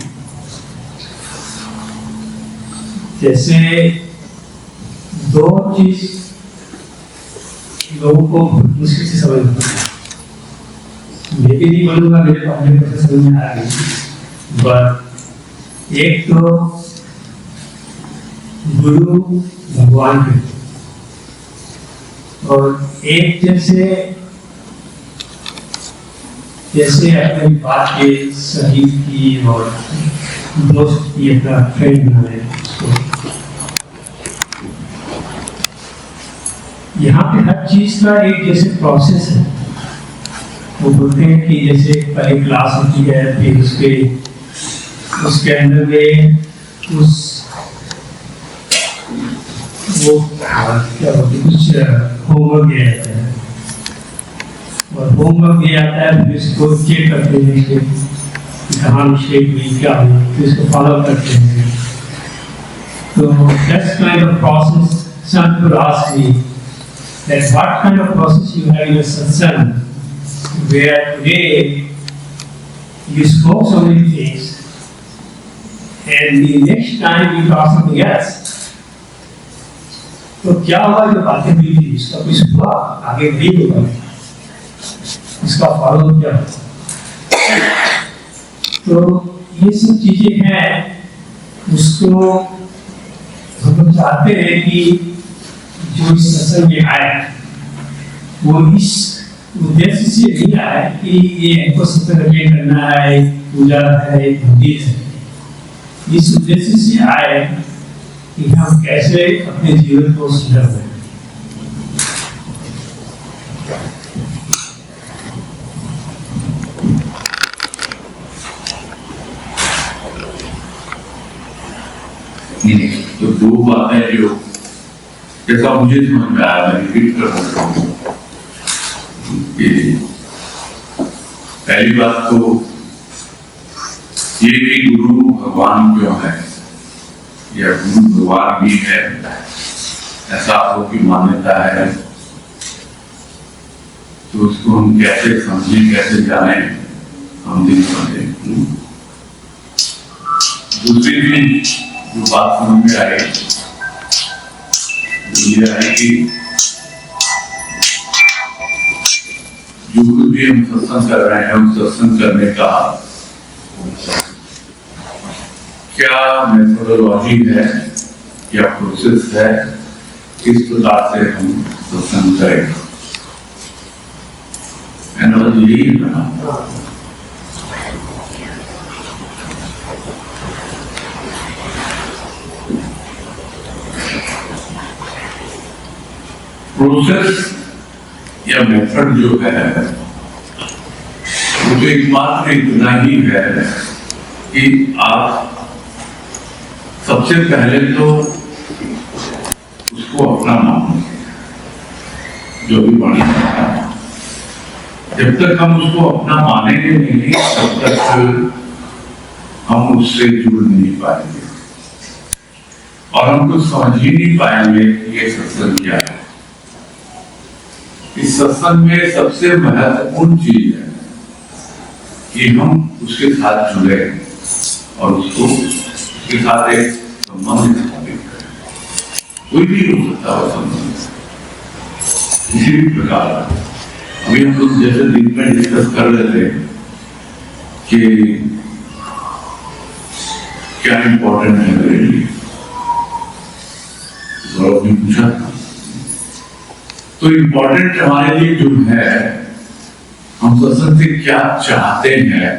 जैसे दो चीज लोगों को मुश्किल से समझ में आता है, मैं भी नहीं बोलूँगा, मेरे अपने को समझ में आ रही, बट एक तो गुरु भगवान के, और एक जैसे अपने बात के सही की और दोस्त की अपना फ्रेंड बना रहे हैं। यहाँ पे हर चीज का एक जैसे प्रोसेस है, वो बोलते हैं कि जैसे पहले क्लास होती है, फिर उसके अंदर में वो क्या बोलते कुछ होमवर्क दिया जाता है, और होमवर्क दिया जाता है, फिर इसको चेक करते हैं कि कहाँ मिस्टेक हुई, क्या हुई, फिर इसको फॉलो करते हैं। तो that's kind of process. some could ask me that what kind of process you have in a satsang where today you spoke so many things and the next time you talk something else, तो क्या होगा जो बातें हुई थी इसका कुछ हुआ आगे नहीं होगा, इसका फॉलो क्या होगा। तो ये सब चीजें हैं, उसको हम लोग चाहते हैं कि जो इस सत्संग में आए वो इस उद्देश्य से नहीं आए कि ये हमको सत्संग करना है, पूजा है, मंदिर है, इस उद्देश्य से आए कि हम कैसे अपने जीवन को सुधार करें। तो दो बातें जो जैसा मुझे समझ में आया, मैं रिपीट कर सकता हूँ कि पहली बात तो ये कि गुरु भगवान क्यों है, या गुरु भगवान भी है, ऐसा आपको की मान्यता है, तो उसको हम कैसे समझें, कैसे जाने, हम नहीं समझे। दूसरी भी जो बात समझ में आई ये है कि जो कुछ भी हम सत्संग कर रहे हैं, उस सत्संग करने का क्या मेथोडोलॉजी है, क्या प्रोसेस है, किस प्रकार से हम सत्संग करें, यही है। प्रोसेस या मेथड जो है वो तो एकमात्र इतना ही है कि आप सबसे पहले तो उसको अपना मानो, जो भी बढ़िया है। जब तक हम उसको अपना मानेंगे नहीं, तब तक हम उससे जुड़ नहीं पाएंगे और हम कुछ समझ ही नहीं पाएंगे ये सत्संग क्या है। इस सत्संग में सबसे महत्वपूर्ण चीज है कि हम उसके साथ जुड़े और उसके साथ एक संबंध स्थापित करें। कोई भी हो सकता है संबंध, किसी भी प्रकार। अभी हम लोग जैसे दिन में डिस्कस कर रहे थे कि क्या इम्पोर्टेंट है मेरे लिए, गौरव ने पूछा था। तो इम्पोर्टेंट हमारे लिए जो है, हम सत्संग से क्या चाहते हैं,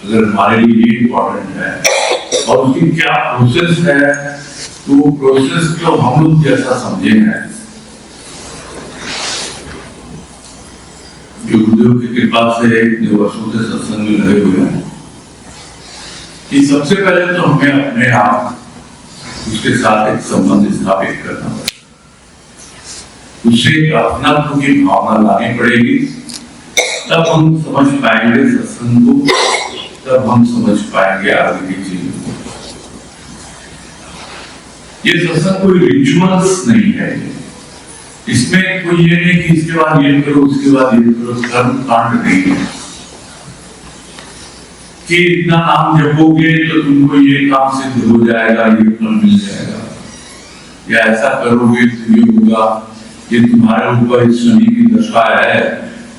अगर हमारे लिए ये इम्पोर्टेंट है और उसकी क्या प्रोसेस है, तो वो प्रोसेस को हम लोग जैसा समझे हैं, जो गुरुदेव की कृपा से इतने वर्षों से सत्संग में लगे हुए हैं, कि सबसे पहले तो हमें अपने आप उसके साथ एक संबंध स्थापित करना पड़ेगा, उससे एक अपनात्व की भावना लानी पड़ेगी, तब हम समझ पाएंगे सत्संग को, तब हम समझ पाएंगे आगे की चीजों को। ये सत्संग कोई रिचुअल्स नहीं है, इसमें कोई ये नहीं कि इसके बाद ये करो उसके बाद ये करो, कर्म कांड नहीं है कि इतना नाम जपोगे तो तुमको ये काम सिद्ध हो जाएगा, ये फल मिल जाएगा, या ऐसा करोगे तो ये होगा, ये तुम्हारे ऊपर इस शनि की दशा है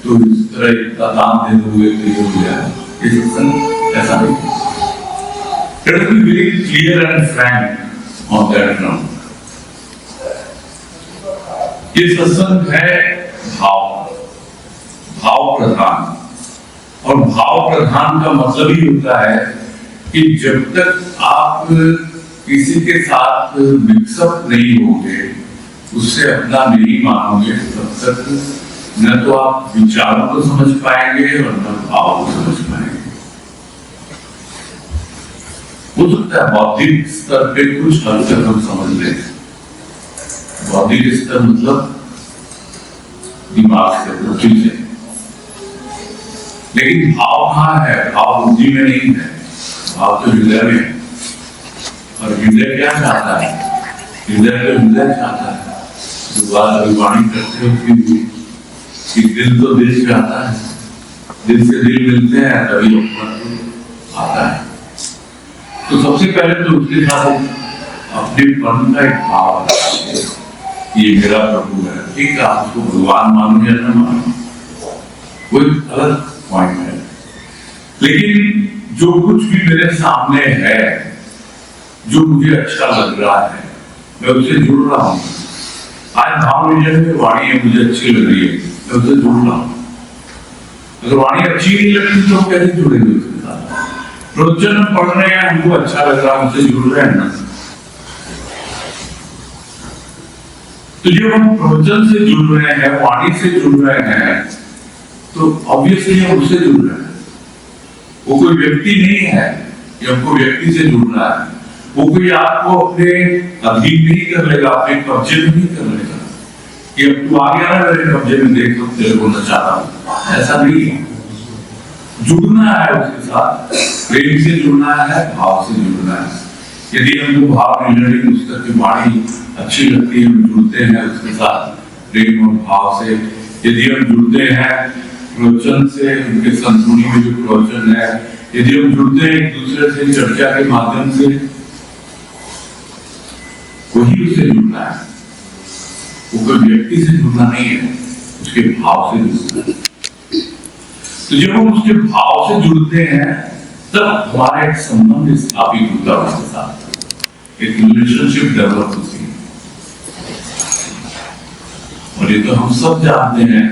तो इस तरह इतना दान दे दोगे तो ये हो जाएगा। ये सत्संग ऐसा नहीं है। Let us be very clear and frank on that ground. ये सत्संग है भाव प्रधान, और भाव प्रधान का मतलब ही होता है कि जब तक आप किसी के साथ मिक्सअप नहीं होंगे, उससे अपना नहीं मानोगे, तब तक न तो आप विचारों को समझ पाएंगे और न भाव को समझ पाएंगे। हो सकता है बौद्धिक स्तर पे कुछ हद तक हम समझ लें, बौद्धिक स्तर मतलब दिमाग से, बुद्धि से, लेकिन भाव कहाँ है? भाव बुद्धि में नहीं है, भाव तो हृदय में है। और हृदय क्या चाहता है? हृदय तो हृदय चाहता है। जो बात अभिवाणी करते हो कि दिल तो दिल चाहता है, दिल से दिल मिलते हैं तभी अपना आता है। तो सबसे पहले तो उसके साथ अपने मन का एक भाव, ये मेरा प्रभु है, ठीक है, आपको भगवान मानो या न मानो, कोई अलग पॉइंट है, लेकिन जो कुछ भी मेरे सामने है, जो मुझे अच्छा लग रहा है, मैं उससे जुड़ रहा हूँ। आज भाव विजन में वाणी है, मुझे अच्छी लग रही है, मैं उससे जुड़ रहा हूँ। अगर वाणी अच्छी नहीं लगती तो कैसे जुड़ेंगे उसके साथ? प्रवचन हम पढ़ रहे हैं, हमको अच्छा लग रहा है, उससे जुड़ रहे हैं ना। तो जब हम प्रवचन से जुड़ रहे हैं, वाणी से जुड़ रहे हैं, तो ऑब्वियसली हम उससे जुड़ रहे हैं। वो कोई व्यक्ति नहीं है कि हमको व्यक्ति से जुड़ना है, वो कोई आपको अपने अधीन नहीं कर लेगा, अपने कब्जे में नहीं कर लेगा कि अब तू आ गया ना मेरे कब्जे में, देख तो तेरे को नचाता हूं, ऐसा नहीं है। जुड़ना है उसके साथ, प्रेम से जुड़ना है, भाव से जुड़ना है। यदि हमको भाव रिलेटिंग उसका की वाणी अच्छी लगती है, हम जुड़ते हैं उसके साथ प्रेम और भाव से। यदि हम जुड़ते हैं प्रवचन से, उनके संतुनी में जो प्रवचन है, यदि हम जुड़ते हैं एक दूसरे से चर्चा के माध्यम से, वही उससे जुड़ना है। वो कोई व्यक्ति से जुड़ना नहीं है, उसके भाव से जुड़ना है। तो जब हम उसके भाव से जुड़ते हैं, तब हमारा एक संबंध स्थापित होता है उसके साथ, एक रिलेशनशिप डेवलप होती है। और ये तो हम सब जानते हैं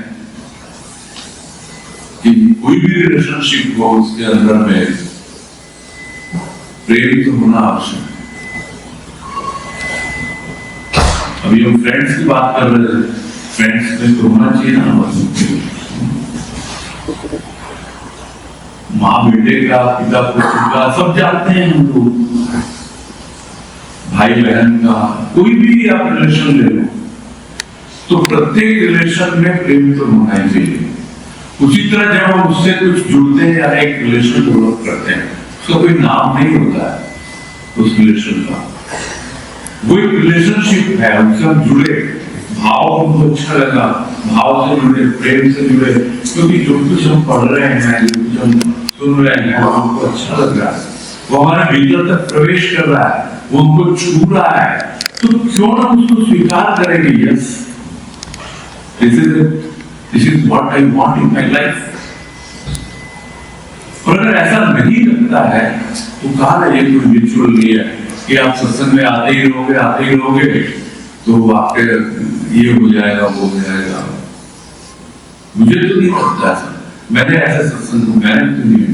कि कोई भी रिलेशनशिप हो, उसके अंदर में प्रेम तो होना आवश्यक है। अभी हम फ्रेंड्स की बात कर रहे थे, फ्रेंड्स में तो होना चाहिए ना, माँ बेटे का, पिता पुत्र का, सब जानते हैं हम लोग, भाई बहन का, कोई भी आप रिलेशन ले लो, तो प्रत्येक रिलेशन में प्रेम तो होना ही चाहिए। उसी तरह जब हम उससे कुछ जुड़ते हैं या एक रिलेशन डेवलप करते हैं, उसका कोई नाम नहीं होता है उस रिलेशन का, वो एक रिलेशनशिप है, उससे हम जुड़े, भाव हमको अच्छा लगा, भाव से जुड़े, प्रेम से जुड़े, क्योंकि जो कुछ हम पढ़ रहे हैं, जो कुछ हम सुन रहे हैं, वो हमको अच्छा लग रहा है, वो हमारे भीतर तक प्रवेश कर रहा है, वो हमको छू रहा है, तो क्यों ना उसको स्वीकार करेंगे? Yes, this is what I want in my life. और अगर ऐसा नहीं लगता है तो कहा ना, ये कोई रिचुअल नहीं है कि आप सत्संग में आते ही रहोगे तो आपके ये हो जाएगा, वो हो जाएगा। मुझे तो नहीं लगता ऐसा, मैंने ऐसे सत्संग को मैंने तो नहीं।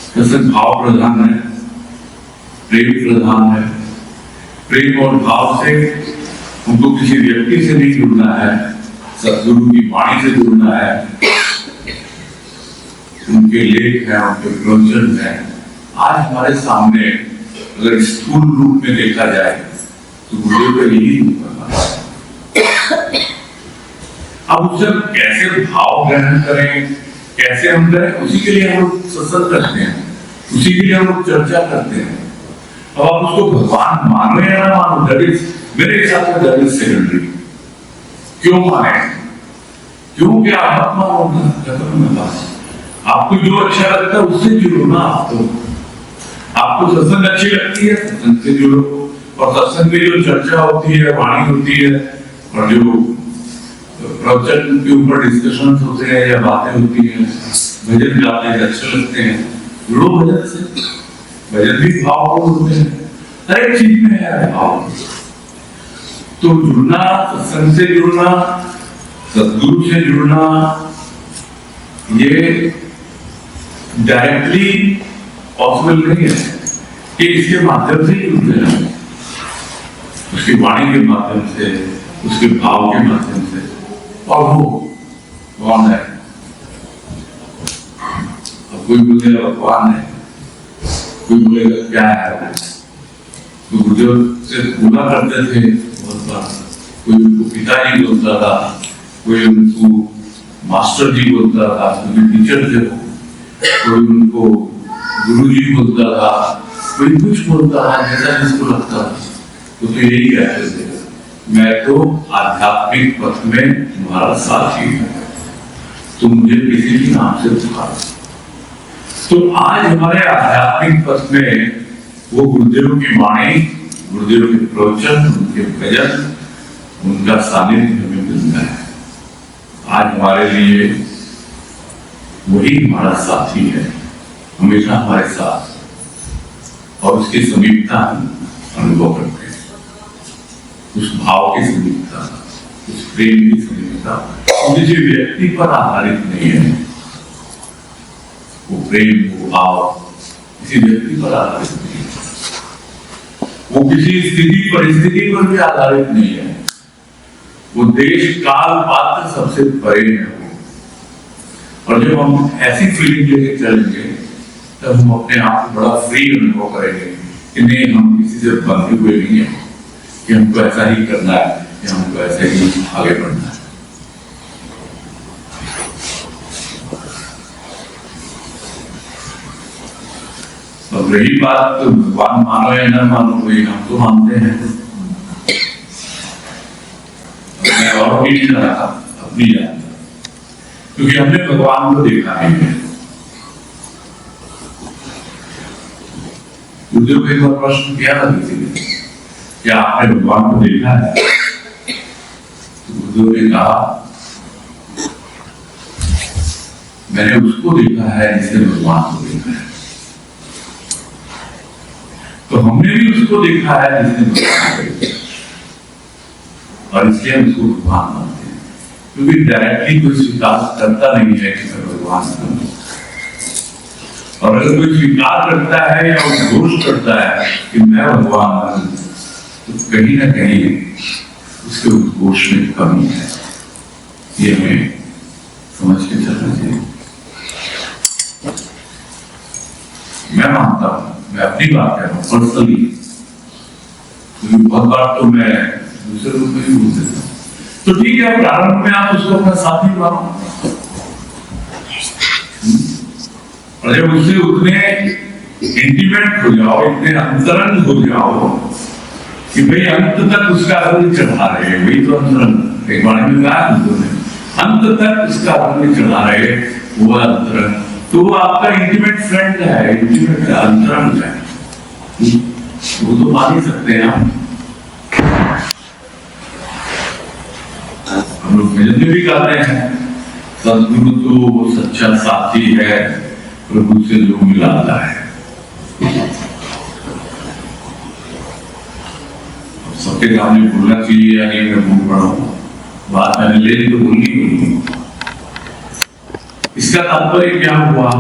सत्संग भाव प्रधान है, प्रेम प्रधान है। प्रेम और भाव से उनको किसी व्यक्ति से नहीं जुड़ना है, सतगुरु की वाणी से जुड़ना है। उनके लेख हैं, उनके प्रवचन हैं, आज हमारे सामने अगर स्थूल रूप में देखा जाए तो गुरुदेव का यही रूप है। अब उसे कैसे भाव ग्रहण करें, कैसे हम करें, उसी के लिए हम लोग सत्संग करते हैं, उसी के लिए हम लोग चर्चा करते हैं। अब आप उसको भगवान मानो या ना मानो, मेरे हिसाब से दैट इज सेकेंडरी। क्यों माने, क्यों क्या मत मानो, आपको जो अच्छा लगता है उससे जुड़ो ना। आपको सत्संग अच्छी लगती है, सत्संग से जुड़ो, और सत्संग में जो चर्चा होती है, वाणी होती है, और जो प्रवचन के ऊपर डिस्कशन होते हैं या बातें होती हैं, भजन गाते हैं, अच्छे लगते हैं, जुड़ो भजन से। भजन भी भाव होते हैं, हर एक चीज में है भाव। तो जुड़ना, सत्संग से जुड़ना, सदगुरु से जुड़ना, ये डायरेक्टली पॉसिबल नहीं है कि इसके माध्यम से ही जुड़ते हैं, उसकी वाणी के माध्यम से, उसके भाव के माध्यम से। और वो कौन है? अब कोई बोलेगा भगवान है, कोई बोलेगा क्या है। तो गुरुदेव से पूरा करते थे बहुत बार, कोई उनको पिताजी बोलता था, कोई उनको मास्टर जी बोलता था, कोई टीचर थे वो, कोई उनको गुरुजी बोलता था, कोई कुछ बोलता था, जैसा जिसको लगता था। तो यही कहते थे, मैं तो आध्यात्मिक पथ में तुम्हारा साथी हूं, तुम मुझे किसी भी नाम से पुकारो। तो आज हमारे आध्यात्मिक पथ में वो गुरुदेव की वाणी, गुरुदेव के प्रवचन, उनके भजन, उनका सानिध्य हमें मिलता है। आज हमारे लिए वही हमारा साथी है, हमेशा हमारे साथ, और उसकी समीपता अनुभव करते हैं, उस भाव की समीपता, उस प्रेम की समीपता, किसी व्यक्ति पर आधारित नहीं है। वो प्रेम, वो भाव किसी व्यक्ति पर आधारित नहीं है, वो किसी स्थिति परिस्थिति पर भी आधारित नहीं है। वो देश काल पात्र सबसे परे है वो। और जब हम ऐसी फीलिंग लेके चलेंगे तब हम अपने आप को बड़ा फ्री अनुभव करेंगे कि नहीं, हम किसी से बंधे हुए नहीं है कि हमको ऐसा ही करना है या हमको ऐसे ही आगे बढ़ना है। अब रही बात तो भगवान मानो या न मानो, वही हम तो मानते हैं। मैं और भी नहीं जानता, अपनी जानता, क्योंकि हमने भगवान को देखा नहीं है। गुरुदेव को एक बार प्रश्न किया था किसी ने, क्या आपने भगवान को देखा है? तो गुरुदेव ने कहा, मैंने उसको देखा है जिसने भगवान को देखा है। तो हमने भी उसको देखा है जिसने भगवान को देखा है, और इसलिए हम उसको भगवान मानते हैं, क्योंकि डायरेक्टली कोई स्वीकार करता नहीं है कि मैं भगवान हूं। और अगर कोई स्वीकार करता है या उद्घोष करता है कि मैं भगवान हूं, तो कहीं ना कहीं उसके उद्घोष में कमी है। ये हमें समझ के चलना चाहिए। मैं मानता हूं, मैं अपनी बात कर रहा हूं पर्सनली, क्योंकि बहुत बार तो मैं दूसरे रूप में भी बोल देता हूं। तो ठीक है, प्रारंभ में आप उसको अपना साथी मानो, और जब उससे उतने इंटीमेट हो जाओ, इतने अंतरंग हो जाओ कि भाई अंत तक उसका रंग चढ़ा रहे, वही तो अंतरंग एक बार में कहा अंत तक उसका रंग चढ़ा रहे, वो अंतरंग, तो वो आपका इंटीमेट फ्रेंड है, इंटीमेट अंतरंग है, वो तो मान ही सकते हैं हम लोग भजन में भी गाते हैं, सदगुरु तो वो सच्चा साथी है, प्रभु से जो मिलाता है। सबके सामने बोलना चाहिए या नहीं, मैं भूल पड़ा हूं, बात मैंने ले ली तो बोलनी नहीं। इसका तात्पर्य क्या हुआ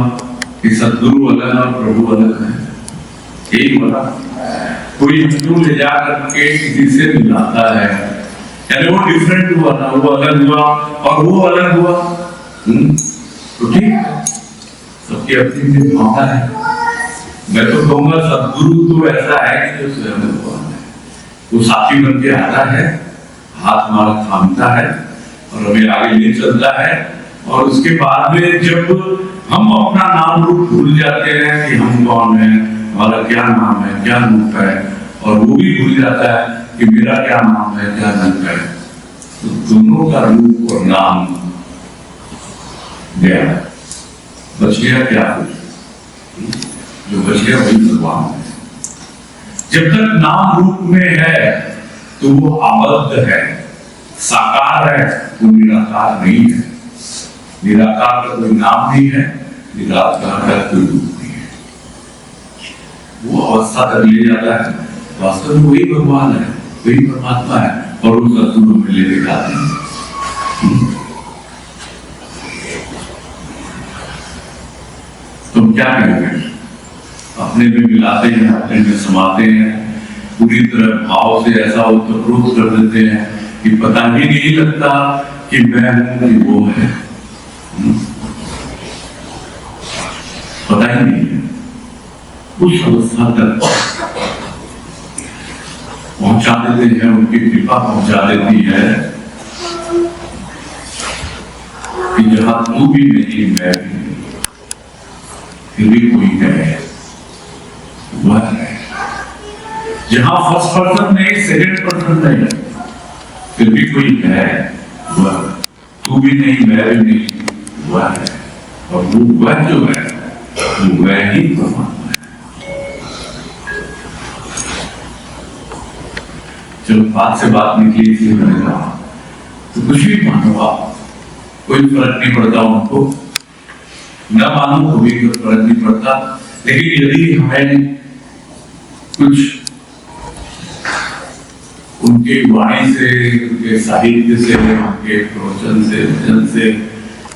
कि सदगुरु अलग और प्रभु अलग है, यही बोला। कोई हिंदू ले जा करके किसी से मिलाता है, यानी वो डिफरेंट हुआ ना, वो अलग हुआ और वो अलग हुआ, तो ठीक है, सबकी अपनी अपनी भावना है। मैं तो कहूंगा सदगुरु तो ऐसा है कि जो स्वयं भगवान है, वो साथी बन के आता है, हाथ हमारा थामता है और हमें आगे ले चलता है। और उसके बाद में जब हम अपना नाम रूप भूल जाते हैं कि हम कौन है, हमारा क्या नाम है, क्या रूप है, और वो भी भूल जाता है कि मेरा क्या नाम है, क्या रंग है, तो दोनों का रूप और नाम गया, बच गया क्या कुछ? जो बच गया वही भगवान है। जब तक नाम रूप में है तो वो आबद्ध है, साकार है, वो निराकार नहीं है। निराकार का कोई नाम नहीं है, निराकार का कोई रूप नहीं है। वो अवस्था तक ले जाता है, वास्तव में वही भगवान है, वही परमात्मा है, और उस सत्संग में ले दिखाते हैं। तुम क्या करेंगे? अपने में मिलाते हैं, अपने में समाते हैं, पूरी तरह भाव से ऐसा उत्प्रोत कर देते हैं कि पता ही नहीं लगता कि मैं हूं कि वो है। पता ही नहीं है। उस अवस्था तक पहुंचा देते हैं, उनकी कृपा पहुंचा देती है कि जहां तू भी नहीं, मैं भी नहीं, फिर भी कोई है, वह है। जहां फर्स्ट पर्सन नहीं, सेकंड पर्सन नहीं, फिर भी कोई है, वह। तू भी नहीं, मैं भी नहीं, वह है। और वो वह जो है, वो वह ही परमात्मा है। चलो बात से बात निकली थी, मैंने कहा तो कुछ भी मानो आप, कोई फर्क नहीं पड़ता उनको, न मानो तो भी कोई फर्क नहीं पड़ता। लेकिन यदि हमें कुछ उनके वाणी से, उनके साहित्य से, उनके प्रवचन से, वचन से,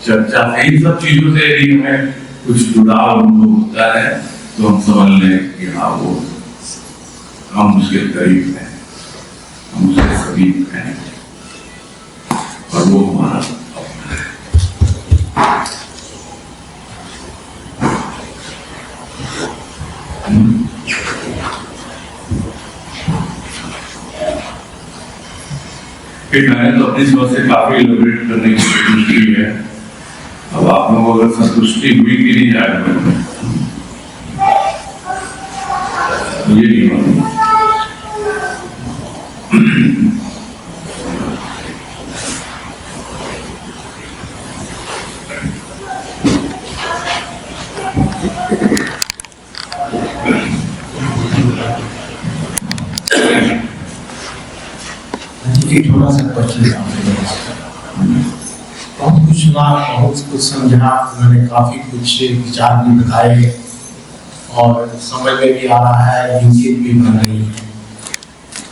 चर्चा से, इन सब चीजों से यदि हमें कुछ जुड़ाव उनको होता है तो हम समझ लें कि हाँ, वो हम उसके करीब हैं, हम उसके समीप हैं, और वो हमारा अपना है। फिर मैंने तो अपनी समझ से काफी इलेबोरेट करने की कोशिश की है। अब आप लोगों को अगर संतुष्टि हुई कि नहीं जाएगा, ये नहीं मालूम। एक थोड़ा सा क्वेश्चन बहुत कुछ सुना, बहुत कुछ समझा, उन्होंने काफी कुछ विचार भी बताए और समझ में भी आ रहा है, यूनियन भी बन रही है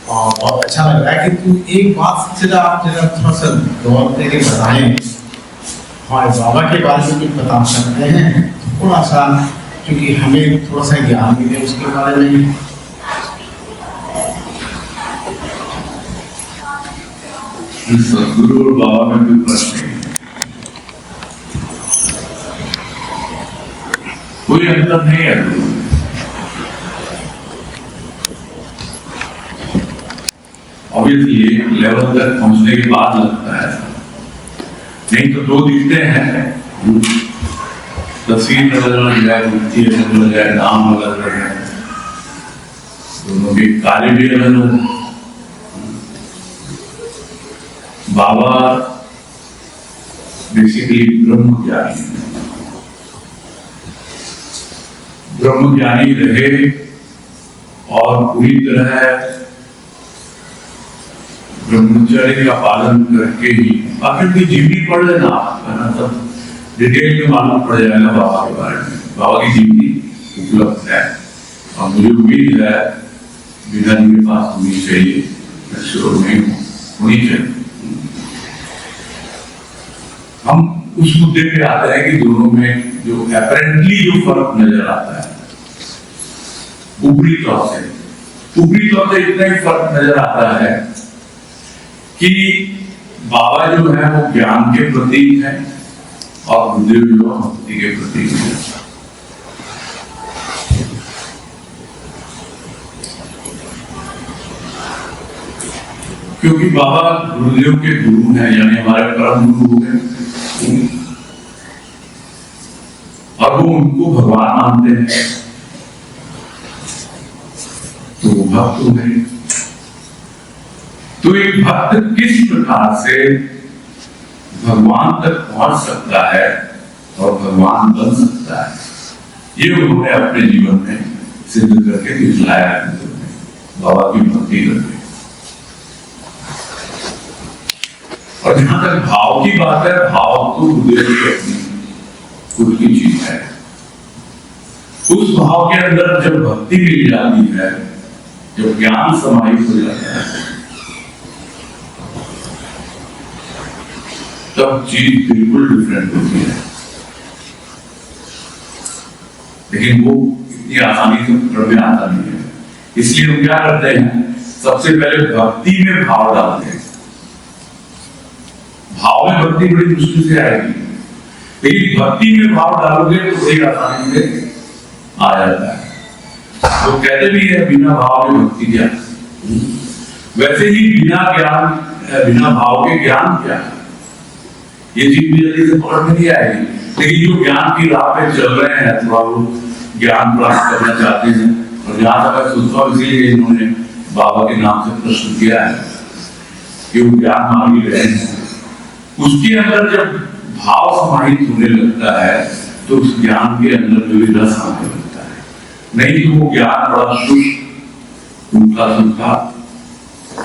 और बहुत अच्छा लग रहा है कि तू एक बात से आप जरा थोड़ा सा गौर करके बताएं। हमारे बाबा के बारे में भी बता सकते हैं थोड़ा सा, क्योंकि हमें थोड़ा सा ज्ञान मिले उसके बारे में। सदगुरु और बाबा में कोई प्रश्न नहीं, कोई अंतर नहीं है। ऑब्वियसली एक लेवल तक पहुंचने के बाद लगता है, नहीं तो दो दिखते हैं, तस्वीर अलग अलग है, मूर्ति अलग अलग है, नाम अलग अलग है, दोनों के कार्य भी अलग अलग है। बाबा बेसिकली ब्रह्मज्ञानी रहे और पूरी तरह ब्रह्मचर्य का पालन करके ही, बाकी की जीवनी पढ़ लेना है ना, सब डिटेल में मालूम पड़ जाएगा बाबा के बारे में। बाबा की जीवनी उपलब्ध है और मुझे उम्मीद है बिना जी के पास होनी चाहिए, श्योर नहीं होनी चाहिए। हम उस मुद्दे पे आते हैं कि दोनों में जो अपरेंटली जो फर्क नजर आता है, ऊपरी तौर से इतना ही फर्क नजर आता है कि बाबा जो है वो ज्ञान के प्रतीक है और गुरुदेव जो भक्ति के प्रतीक है। क्योंकि बाबा गुरुदेव के गुरु हैं, यानी हमारे परम गुरु हो गए, और वो उनको भगवान मानते हैं, तो वो भक्त हो गए। तो एक भक्त किस प्रकार से भगवान तक पहुंच सकता है और भगवान बन सकता है, ये उन्होंने अपने जीवन में सिद्ध करके दिखलाया है, बाबा की भक्ति करके। और जहां तक भाव की बात है, भाव तो गुरुदेव की अपनी खुद की चीज है। उस भाव के अंदर जब भक्ति मिल जाती है, जब ज्ञान समाहित हो जाता है, तब चीज बिल्कुल डिफरेंट होती है। लेकिन वो इतनी आसानी से पकड़ में आता नहीं है, इसलिए हम क्या करते हैं, सबसे पहले भक्ति में भाव डालते हैं। भाव में भक्ति बड़ी मुश्किल से आएगी, लेकिन भक्ति में भाव डालोगे तो बड़ी आसानी से आ जाता है। तो कहते भी है बिना भाव के भक्ति क्या, वैसे ही बिना ज्ञान, बिना भाव के ज्ञान क्या, ये चीज भी जल्दी से पकड़ में नहीं आएगी। लेकिन जो ज्ञान की राह पे चल रहे हैं, अथवा वो ज्ञान प्राप्त करना चाहते हैं, और जहां तक सोचता हूं, इसीलिए इन्होंने बाबा के नाम से प्रश्न किया है कि वो ज्ञान मांग ही रहे हैं, उसके अंदर जब भाव समाहित होने लगता है तो उस ज्ञान के अंदर जो भी रस आने लगता है। नहीं तो वो ज्ञान बड़ा शुष्क, उनका सूखा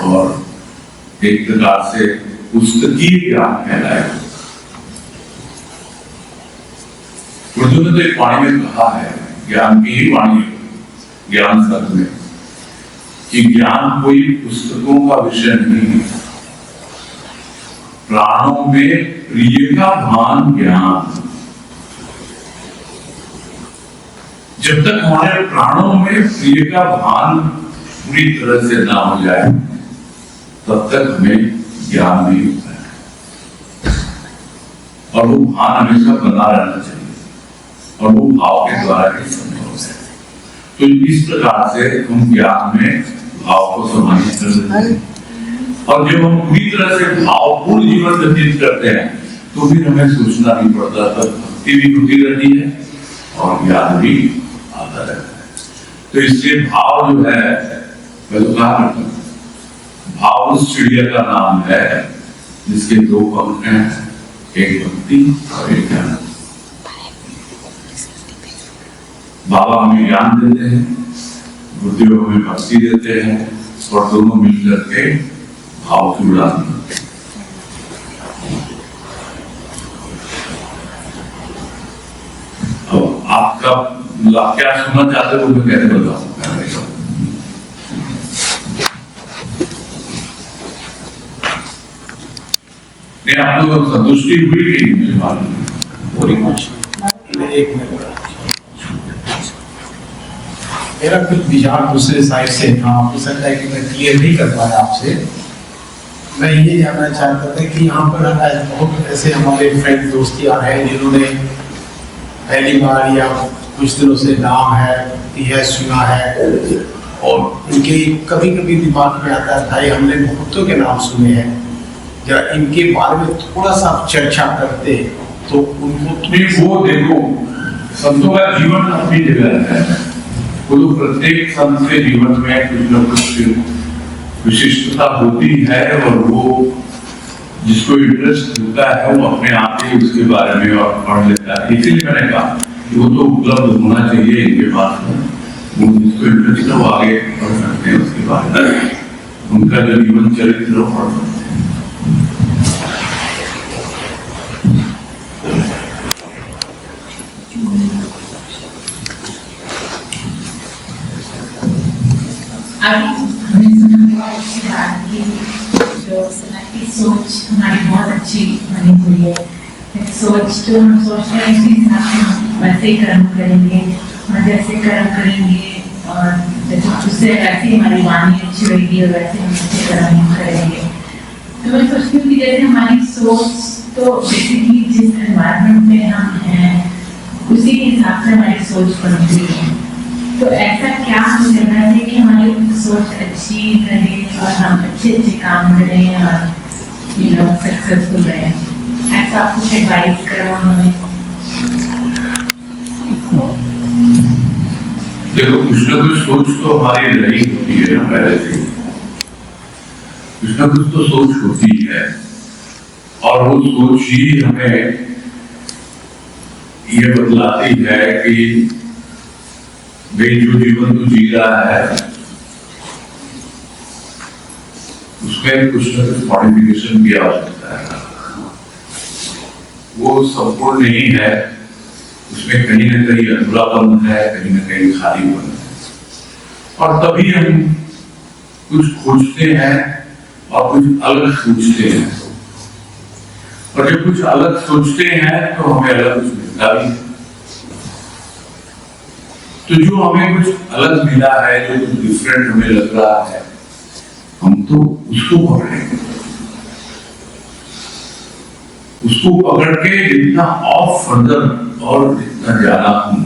और एक प्रकार से पुस्तकीय ज्ञान कहलाएगा। उर्दू ने तो एक वाणी में कहा है, ज्ञान की ही वाणी है, ज्ञान शब्द में, कि ज्ञान कोई पुस्तकों का विषय नहीं है, प्राणों में प्रिय का भान ज्ञान। जब तक हमारे प्राणों में प्रिय का भान पूरी तरह से ना हो जाए, तब तक हमें ज्ञान नहीं होता है। और वो भान हमेशा बना रहना चाहिए, और वो भाव के द्वारा ही संभव है। तो इस प्रकार से हम ज्ञान में भाव को समाहित कर देते हैं, और जब हम पूरी तरह से भावपूर्ण जीवन व्यतीत करते हैं, तो फिर हमें सोचना नहीं पड़ता, तब भक्ति भी होती रहती है और ज्ञान भी आता रहता है। तो इसलिए भाव जो है, मैं तो कहा करता हूँ, भाव उस चिड़िया का नाम है जिसके दो पंख हैं, एक भक्ति और एक ज्ञान। बाबा हमें ज्ञान देते हैं, गुरुदेव हमें भक्ति देते हैं, और दोनों मिलकर के भाव की उड़ान करते हैं। अब आपका क्या सुनना चाहते हो, मैं कैसे बताऊं? नहीं, आप लोग संतुष्टि हुई कि नहीं? पूरी कुछ एक मिनट, मेरा कुछ विचार दूसरे साइड से था, हो सकता है कि मैं क्लियर नहीं कर पाया आपसे। मैं ये जानना चाहता था कि यहाँ पर बहुत ऐसे हमारे फ्रेंड दोस्त आ रहे हैं जिन्होंने पहली बार या कुछ दिनों से नाम है सुना है, और उनके कभी कभी दिमाग में आता है भाई हमने बहुतों के नाम सुने हैं, या इनके बारे में थोड़ा सा चर्चा करते तो उनको वो देखो, संतों का जीवन अपनी जगह है, वो तो प्रत्येक संत के जीवन में कुछ न कुछ विशिष्टता होती है, और वो जिसको इंटरेस्ट होता है वो अपने आप ही उसके बारे में और पढ़ लेता है। इसीलिए मैंने कहा कि वो तो उपलब्ध होना चाहिए इनके पास, वो जिसको इंटरेस्ट है वो आगे पढ़ सकते हैं, उसके बारे में उनका जो जीवन चरित्र पढ़ सकते हैं। सोच हमारी बहुत अच्छी बनी हुई है। सोच जो हम सोचते हैं उसी हिसाब से हम वैसे ही कर्म करेंगे, और जैसे कर्म करेंगे और जैसे उससे वैसे हमारी वाणी अच्छी होगी, और वैसे हम अच्छे कर्म करेंगे। तो मैं सोचती हूँ कि जैसे हमारी सोच तो बेसिकली जिस एनवायरनमेंट में हम हैं उसी के हिसाब से हमारी सोच बनती है। तो ऐसा क्या हमें करना चाहिए कि हमारी सोच अच्छी रहे और हम अच्छे अच्छे काम करें और सक्सेसफुल रहे? ऐसा आप कुछ एडवाइस करो हमें। देखो, कुछ ना कुछ सोच तो हमारी रही होती है ना पहले से, कुछ ना कुछ तो सोच होती है, और वो सोच ही हमें ये बतलाती है कि भाई जो जीवन तू जी रहा है उसमें कुछ ना कुछ मॉडिफिकेशन की आवश्यकता है। वो संपूर्ण नहीं है, उसमें कहीं ना कहीं अधूरापन है, कहीं ना कहीं खालीपन है, और तभी हम कुछ खोजते हैं और कुछ अलग सोचते हैं, और जब कुछ अलग सोचते हैं तो हमें अलग कुछ मिलता भी है। तो जो हमें कुछ अलग मिला है, जो कुछ डिफरेंट हमें लग रहा है, हम तो उसको पकड़ेंगे। उसको पकड़ के जितना और फर्दर और जितना ज्यादा हम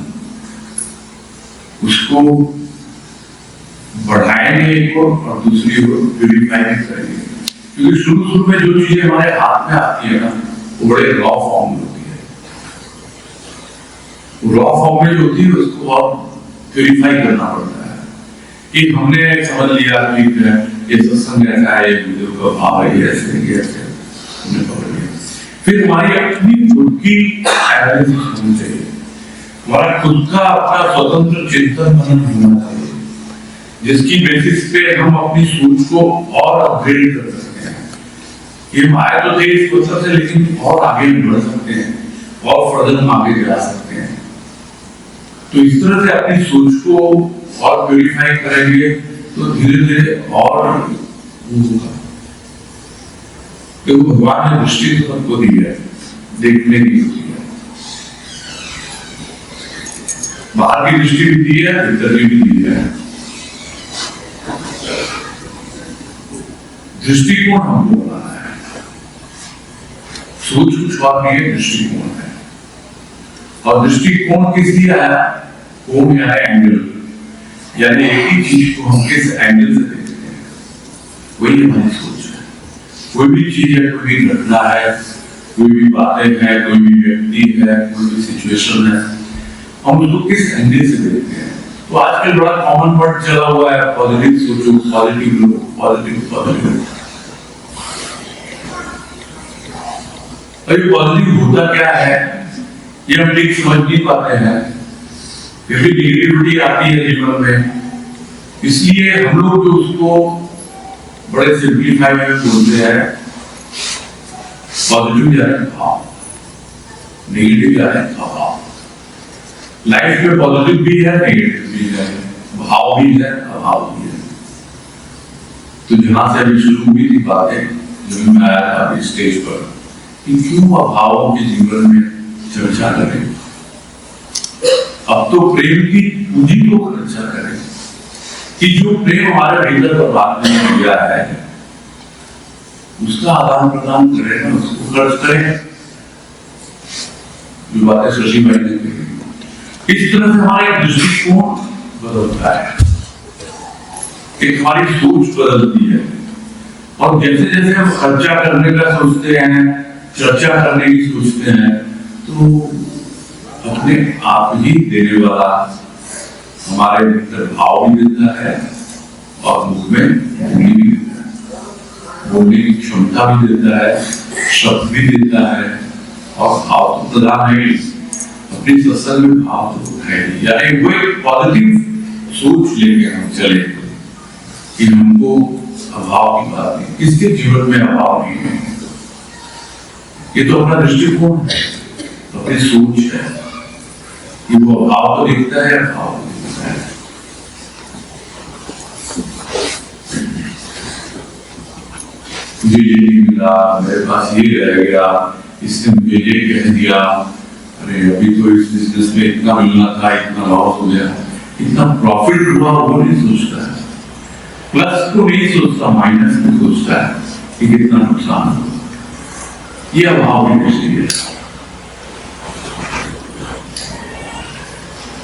उसको बढ़ाएंगे एक और दूसरी ओर प्यूरिफाई करेंगे। क्योंकि शुरू में जो चीजें हमारे हाथ में आती है ना, वो बड़े रॉ फॉर्म में होती है। रॉ फॉर्म में जो होती है उसको और प्यूरिफाई करना पड़ता है कि हमने समझ लिया कि ये सत्संग ऐसा है, ये का भाव है, ऐसे हमने पकड़ लिया। फिर हमारी अपनी खुद की एनालिसिस होनी चाहिए, हमारा खुद का अपना स्वतंत्र चिंतन मनन होना चाहिए, जिसकी बेसिस पे हम अपनी सोच को और अपग्रेड कर सकते हैं। ये माया तो थे इस पत्थर से, लेकिन और आगे बढ़ सकते हैं और फर्दर हम आगे जा सकते हैं। तो इस तरह से अपनी सोच को और प्यूरिफाई करेंगे तो धीरे धीरे और होगा। तो भगवान ने दृष्टि तो सबको दी है, देखने की होती है, बाहर की दृष्टि भी दी है, भीतर की भी दी है। दृष्टिकोण हमको बनाना है, सोच कुछ और नहीं है, दृष्टिकोण है। और दृष्टिकोण किस लिए आया? कोण यानी एंगल, यानी एक ही चीज को हम किस एंगल से देखते हैं, वही हमारी सोच है। कोई भी चीज है, कोई भी घटना है, कोई भी बातें हैं, कोई भी व्यक्ति है, कोई भी सिचुएशन है, हम उसको किस एंगल से देखते हैं। तो आजकल बड़ा कॉमन वर्ड चला हुआ है, पॉजिटिव सोचो, पॉजिटिव लो, पॉजिटिव पॉजिटिव। अभी पॉजिटिव होता क्या है ये हम ठीक समझ नहीं पाते हैं, फिर भी नेगेटिविटी आती है जीवन में। इसलिए हम लोग जो उसको बड़े सिंप्लीफाई में बोलते हैं, पॉजिटिव यानी भाव, नेगेटिव यानी अभाव। लाइफ में पॉजिटिव भी है, नेगेटिव भी है, भाव भी है, अभाव भी है। तो जहां से अभी शुरू हुई थी बातें, जब मैं आया था अभी स्टेज पर, कि क्यों अभावों के जीवन में चर्चा करें। अब तो प्रेम की पूंजी को चर्चा करें कि जो प्रेम हमारे भीतर परमात्मा ने दिया है उसका आदान प्रदान करें ना, उसको खर्च करें। जो बातें शशि भाई ने कही, इस तरह से हमारा दृष्टिकोण बदलता है, एक हमारी सोच बदलती है। और जैसे जैसे हम खर्चा करने का सोचते हैं, चर्चा करने की सोचते हैं, तो अपने आप ही देने वाला हमारे भीतर भाव भी देता है और मुख में बोली भी देता है, बोलने की क्षमता भी देता है, शब्द भी देता है। और भाव तो प्रधान है, अपनी सत्संग में भाव तो है, यानी वो एक पॉजिटिव सोच लेके हम चले कि हमको अभाव की बात नहीं, किसके जीवन में अभाव नहीं है। ये तो अपना दृष्टिकोण है, अपनी सोच है कि वो अभाव तो दिखता है, अभाव तो दिखता है। मुझे ये नहीं मिला, मेरे पास ये रह गया, इसने मुझे ये कह दिया, अरे अभी तो इस बिजनेस में इतना मिलना था, इतना लॉस हो गया, इतना प्रॉफिट हुआ, वो नहीं सोचता है। प्लस को नहीं सोचता, माइनस में सोचता है कि कितना नुकसान हुआ। ये अभाव की दृष्टि है।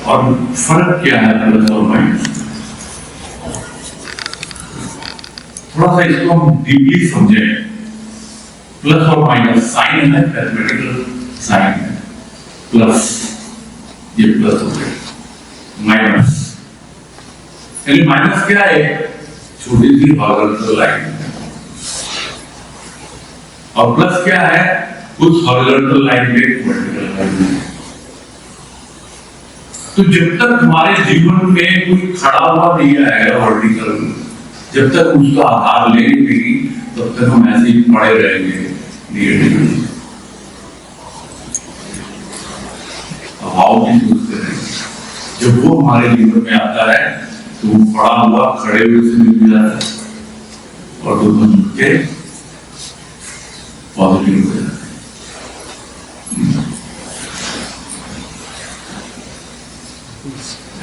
और फर्क क्या है प्लस और माइनस? थोड़ा सा इसको हम डीपली समझें। प्लस और माइनस साइन है, मैथमेटिकल साइन है। प्लस, ये प्लस हो गया, माइनस यानी माइनस क्या है? छोटी सी हॉरिजॉन्टल लाइन है। और प्लस क्या है? कुछ हॉरिजॉन्टल लाइन पे वर्टिकल लाइन है। तो जब तक हमारे जीवन में कोई खड़ा हुआ दिया है वर्टिकल, जब तक उसका आधार लेंगे नहीं, तब तक हम ऐसे ही पड़े रहेंगे निगेटिव भाव की सोचते रहेंगे। जब वो हमारे जीवन में आता है तो वो पड़ा हुआ खड़े हुए से मिल जाता है और दोनों मिलके पॉजिटिव हो जाता है।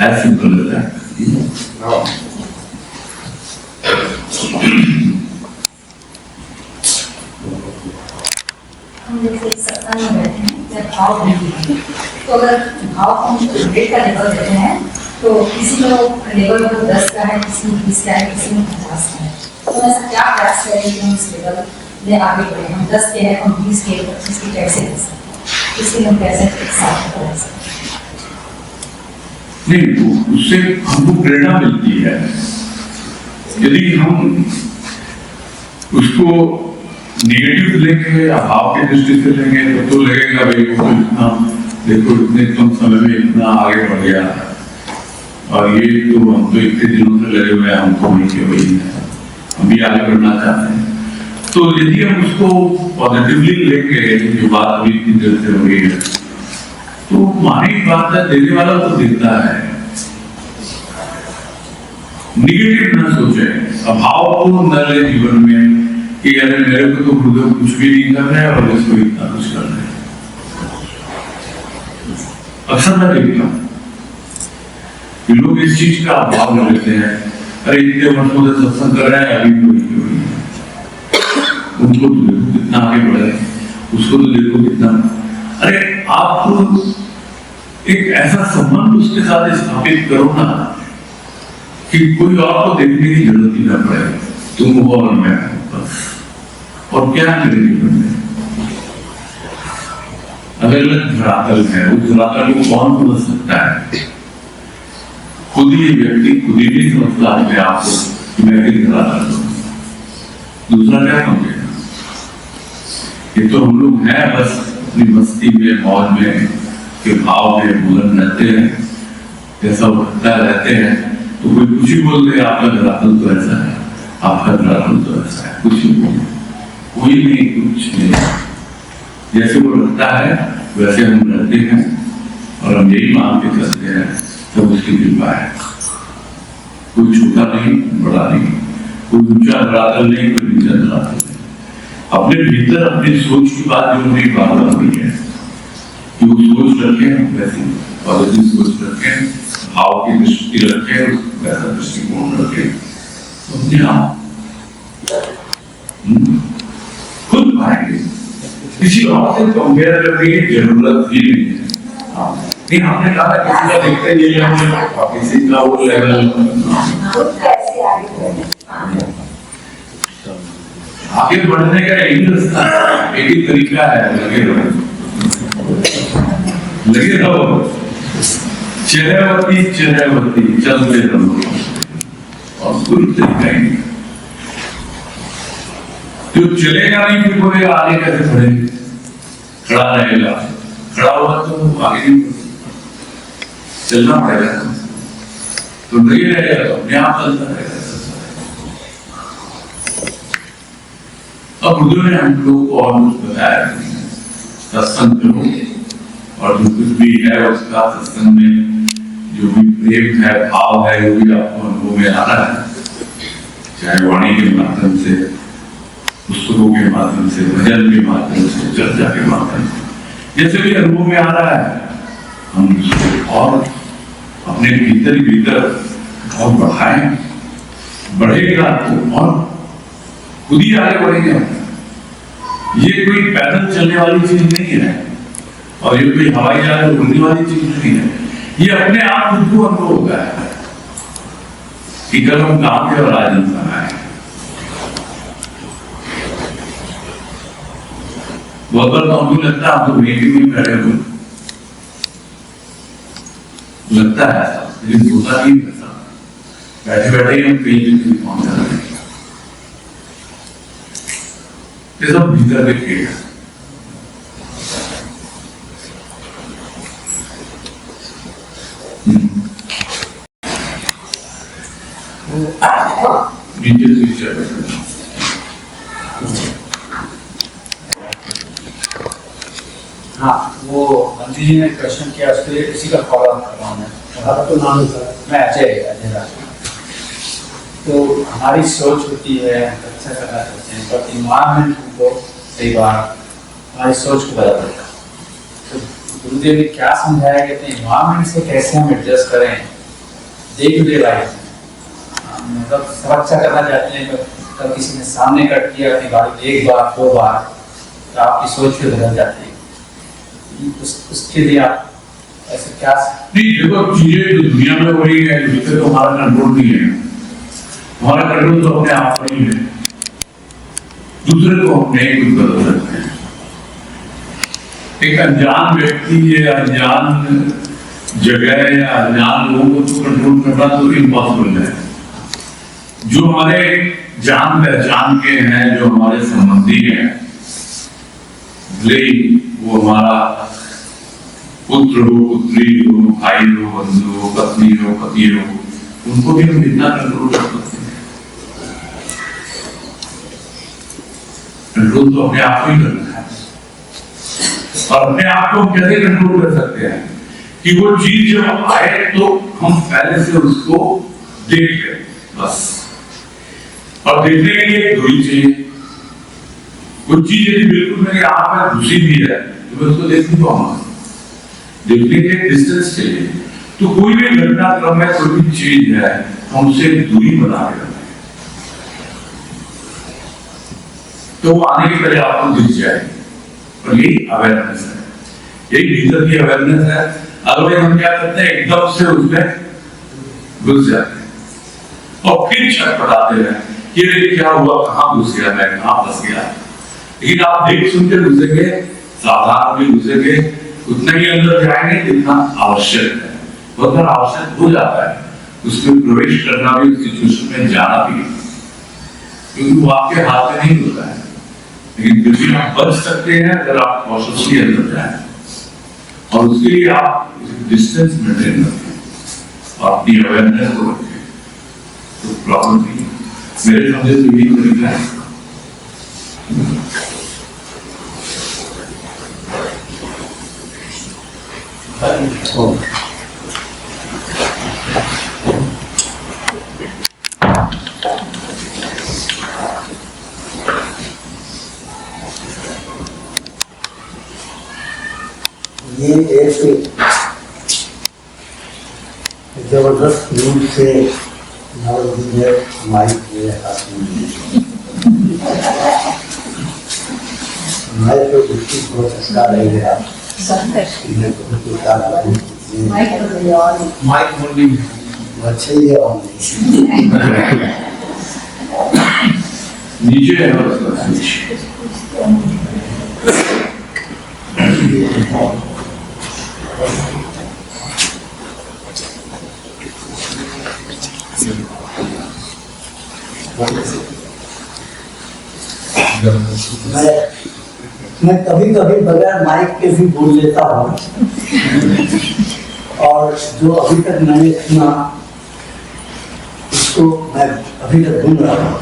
ऐसे सिंपल होता है। हम जैसे सत्संग में बैठे हैं, जब भाव बनती है तो अगर भाव को हम ग्रेड का लेवल देते हैं तो किसी को लेवल को 10 का है, किसी को 20 का है, किसी को 50 का है। तो ऐसा क्या प्रयास करें कि हम इस लेवल में आगे बढ़े? हम 10 के हैं, हम 20 के, 25 के कैसे दे सकते? इसके हम कैसे एक साथ कर सकते? नहीं, उससे हमको प्रेरणा मिलती है। यदि हम उसको निगेटिव लेंगे, अभाव की दृष्टि से लेंगे तो लगेगा भाई वो इतना, देखो इतने कम समय में इतना आगे बढ़ गया और ये तो हम तो इतने दिनों से लगे हुए हैं, हमको नहीं कि वही है, हम भी आगे बढ़ना चाहते हैं। तो यदि हम उसको पॉजिटिवली लेंगे, जो बात अभी इतनी देर से हो रही है, तो मानी बात है, देने वाला तो देता है। निगेटिव न सोचे, अभाव को न ले जीवन में कि अरे मेरे को तो गुरुदेव कुछ भी नहीं कर रहे और इसको इतना कुछ कर रहे हैं। अक्सर मैं देखता हूँ लोग इस चीज का अभाव में लेते हैं, अरे इतने वर्षों से सत्संग कर रहे हैं, अभी कोई उनको तो देखो कितना आगे बढ़े, उसको तो देखो कितना। अरे आप तो एक ऐसा संबंध उसके साथ स्थापित करो ना कि कोई और को देखने की जरूरत ही ना पड़े, तुम हो और मैं बस। और क्या करेंगे बंदे? अगर धरातल है, उस धरातल को कौन समझ सकता है? खुद ही व्यक्ति खुद ही नहीं समझता अपने आप को कि मैं किस धरातल हूं, दूसरा क्या समझेगा? ये तो हम लोग हैं बस अपनी मस्ती में, मौज में, के भाव में बुलंद रहते हैं, जैसा उठता रहते हैं। तो कोई कुछ ही बोल दे, आपका धरातल तो ऐसा है, आपका धरातल तो ऐसा है, कुछ ही बोल, कोई नहीं, कुछ नहीं। जैसे वो लगता है वैसे हम रहते हैं और हम यही मान के चलते हैं, सब उसकी कृपा है। कोई छोटा नहीं, बड़ा नहीं, कोई ऊंचा धरातल नहीं, कोई नीचा धरातल नहीं। अपने भीतर अपनी सोच की बात जो मेरी बात हो रही है कि वो सोच रखें, वैसी पॉजिटिव सोच रखें, भाव की दृष्टि रखें, वैसा दृष्टिकोण रखें, अपने आप खुद पाएंगे। किसी और से कंपेयर करने की जरूरत ही नहीं है। नहीं, हमने कहा किसी का देखते ही हमने किसी का वो लेवल आगे बढ़ने का एक रास्ता, एक ही तरीका है, लगे रहो, चेहरेवती चलते रहो, और कोई तरीका ही नहीं। जो चलेगा नहीं फिर कोई आगे कैसे बढ़ेगा? खड़ा रहेगा, खड़ा हुआ तो आगे नहीं चलना पड़ेगा, तो नहीं रहेगा तो अपने आप चलता रहेगा। अब गुरु ने हम लोग को और कुछ बताया, सत्संग करो और जो कुछ भी है उसका सत्संग में जो भी प्रेम है, भाव है, वो भी आपको अनुभव में आ रहा है, चाहे वाणी के माध्यम से, पुस्तकों के माध्यम से, भजन के माध्यम से, चर्चा के माध्यम से, जैसे भी अनुभव में आ रहा है, हम उसको और अपने भीतर ही भीतर और बढ़ाएं, बढ़ेगा तो और खुद ही आगे बढ़ेंगे। ये कोई पैदल चलने वाली चीज नहीं है और ये कोई हवाई जहाज उड़ने वाली चीज नहीं है। ये अपने आप खुद को अनुभव होता है कि कल हम कहां थे और आज हम कहां हैं। बहुत बार तो हमको लगता है हम तो मीटिंग में बैठे हुए, लगता है ऐसा, लेकिन होता नहीं ऐसा। बैठे बैठे ही हम कहीं पहुंच जाते हैं। ये सब भीतर के खेल है। हाँ, वो मंत्री जी ने क्वेश्चन किया, उसके लिए किसी का फॉलो अप करना है। आपका तो नाम है सर? मैं अजय राज। तो हमारी सोच होती है अच्छा करना चाहते हैं, पर इन्वायरमेंट को कई बार हमारी सोच को बदल देता है। तो गुरुदेव ने क्या समझाया कि इन्वायरमेंट से कैसे हम एडजस्ट करें डे टू डे लाइफ में। मतलब सब अच्छा करना चाहते हैं, तो कल किसी ने सामने कट किया अपनी गाड़ी एक बार 2 बार, तो आपकी सोच भी बदल जाती है। उसके लिए आप ऐसे क्या नहीं, देखो चीजें जो दुनिया में हो रही है जिससे तो हमारा कंट्रोल नहीं है। हमारा कंट्रोल तो अपने आप पर ही है, दूसरे को हम नहीं कुछ बदल सकते हैं। एक अनजान व्यक्ति या अनजान जगह या अनजान लोगों को तो कंट्रोल करना तो इम्पॉसिबल है। जो हमारे जान पहचान के हैं, जो हमारे संबंधी हैं, भले वो हमारा पुत्र हो, पुत्री हो, भाई हो, बंधु हो, पत्नी हो, पति हो, उनको भी हम इतना कंट्रोल कर सकते हैं। कंट्रोल तो अपने आप को ही करना है। और अपने आप को कैसे कंट्रोल कर सकते हैं कि वो चीज जब आए तो हम पहले से उसको देख लें, बस। और देखने के लिए दूरी चाहिए। वो चीज यदि बिल्कुल मेरी आंख में घुसी भी है तो मैं उसको देख नहीं पाऊंगा। देखने के डिस्टेंस चाहिए। तो कोई भी घटनाक्रम है, कोई भी चीज है, हम उससे दूरी बना के रखें तो वो आने के पहले आपको दिख जाए। और यही अवेयरनेस है, यही भीतर की अवेयरनेस है। अगर हम क्या करते हैं, एकदम से उसमें घुस जाते हैं और फिर छटपटाते हैं कि ये क्या हुआ, कहां घुस गया मैं, कहां फंस गया। लेकिन आप देख सुनकर घुसेंगे, सावधान भी घुसेंगे, उतना ही अंदर जाएंगे जितना आवश्यक है। बहुत बार आवश्यक हो जाता है उसमें प्रवेश करना भी, उस सिचुएशन में जाना भी, क्योंकि वो आपके हाथ में नहीं होता है। लेकिन फिर भी आप बच सकते हैं अगर आप कॉन्शियसली अंदर जाए। और उसके लिए आप डिस्टेंस मेंटेन रखें और अपनी अवेयरनेस को रखें, तो प्रॉब्लम नहीं है। मेरे समझे तो यही तरीका है। ये एक जबरदस्त रूप से माइक मेरे हाथ में मैं तो बिल्कुल बहुत अच्छा लग रहा। माइक बोलने में अच्छे ही है नीचे है मैं कभी कभी बगैर माइक के भी बोल लेता हूँ। और जो अभी तक मैंने सुना उसको मैं अभी तक ढूंढ रहा हूँ।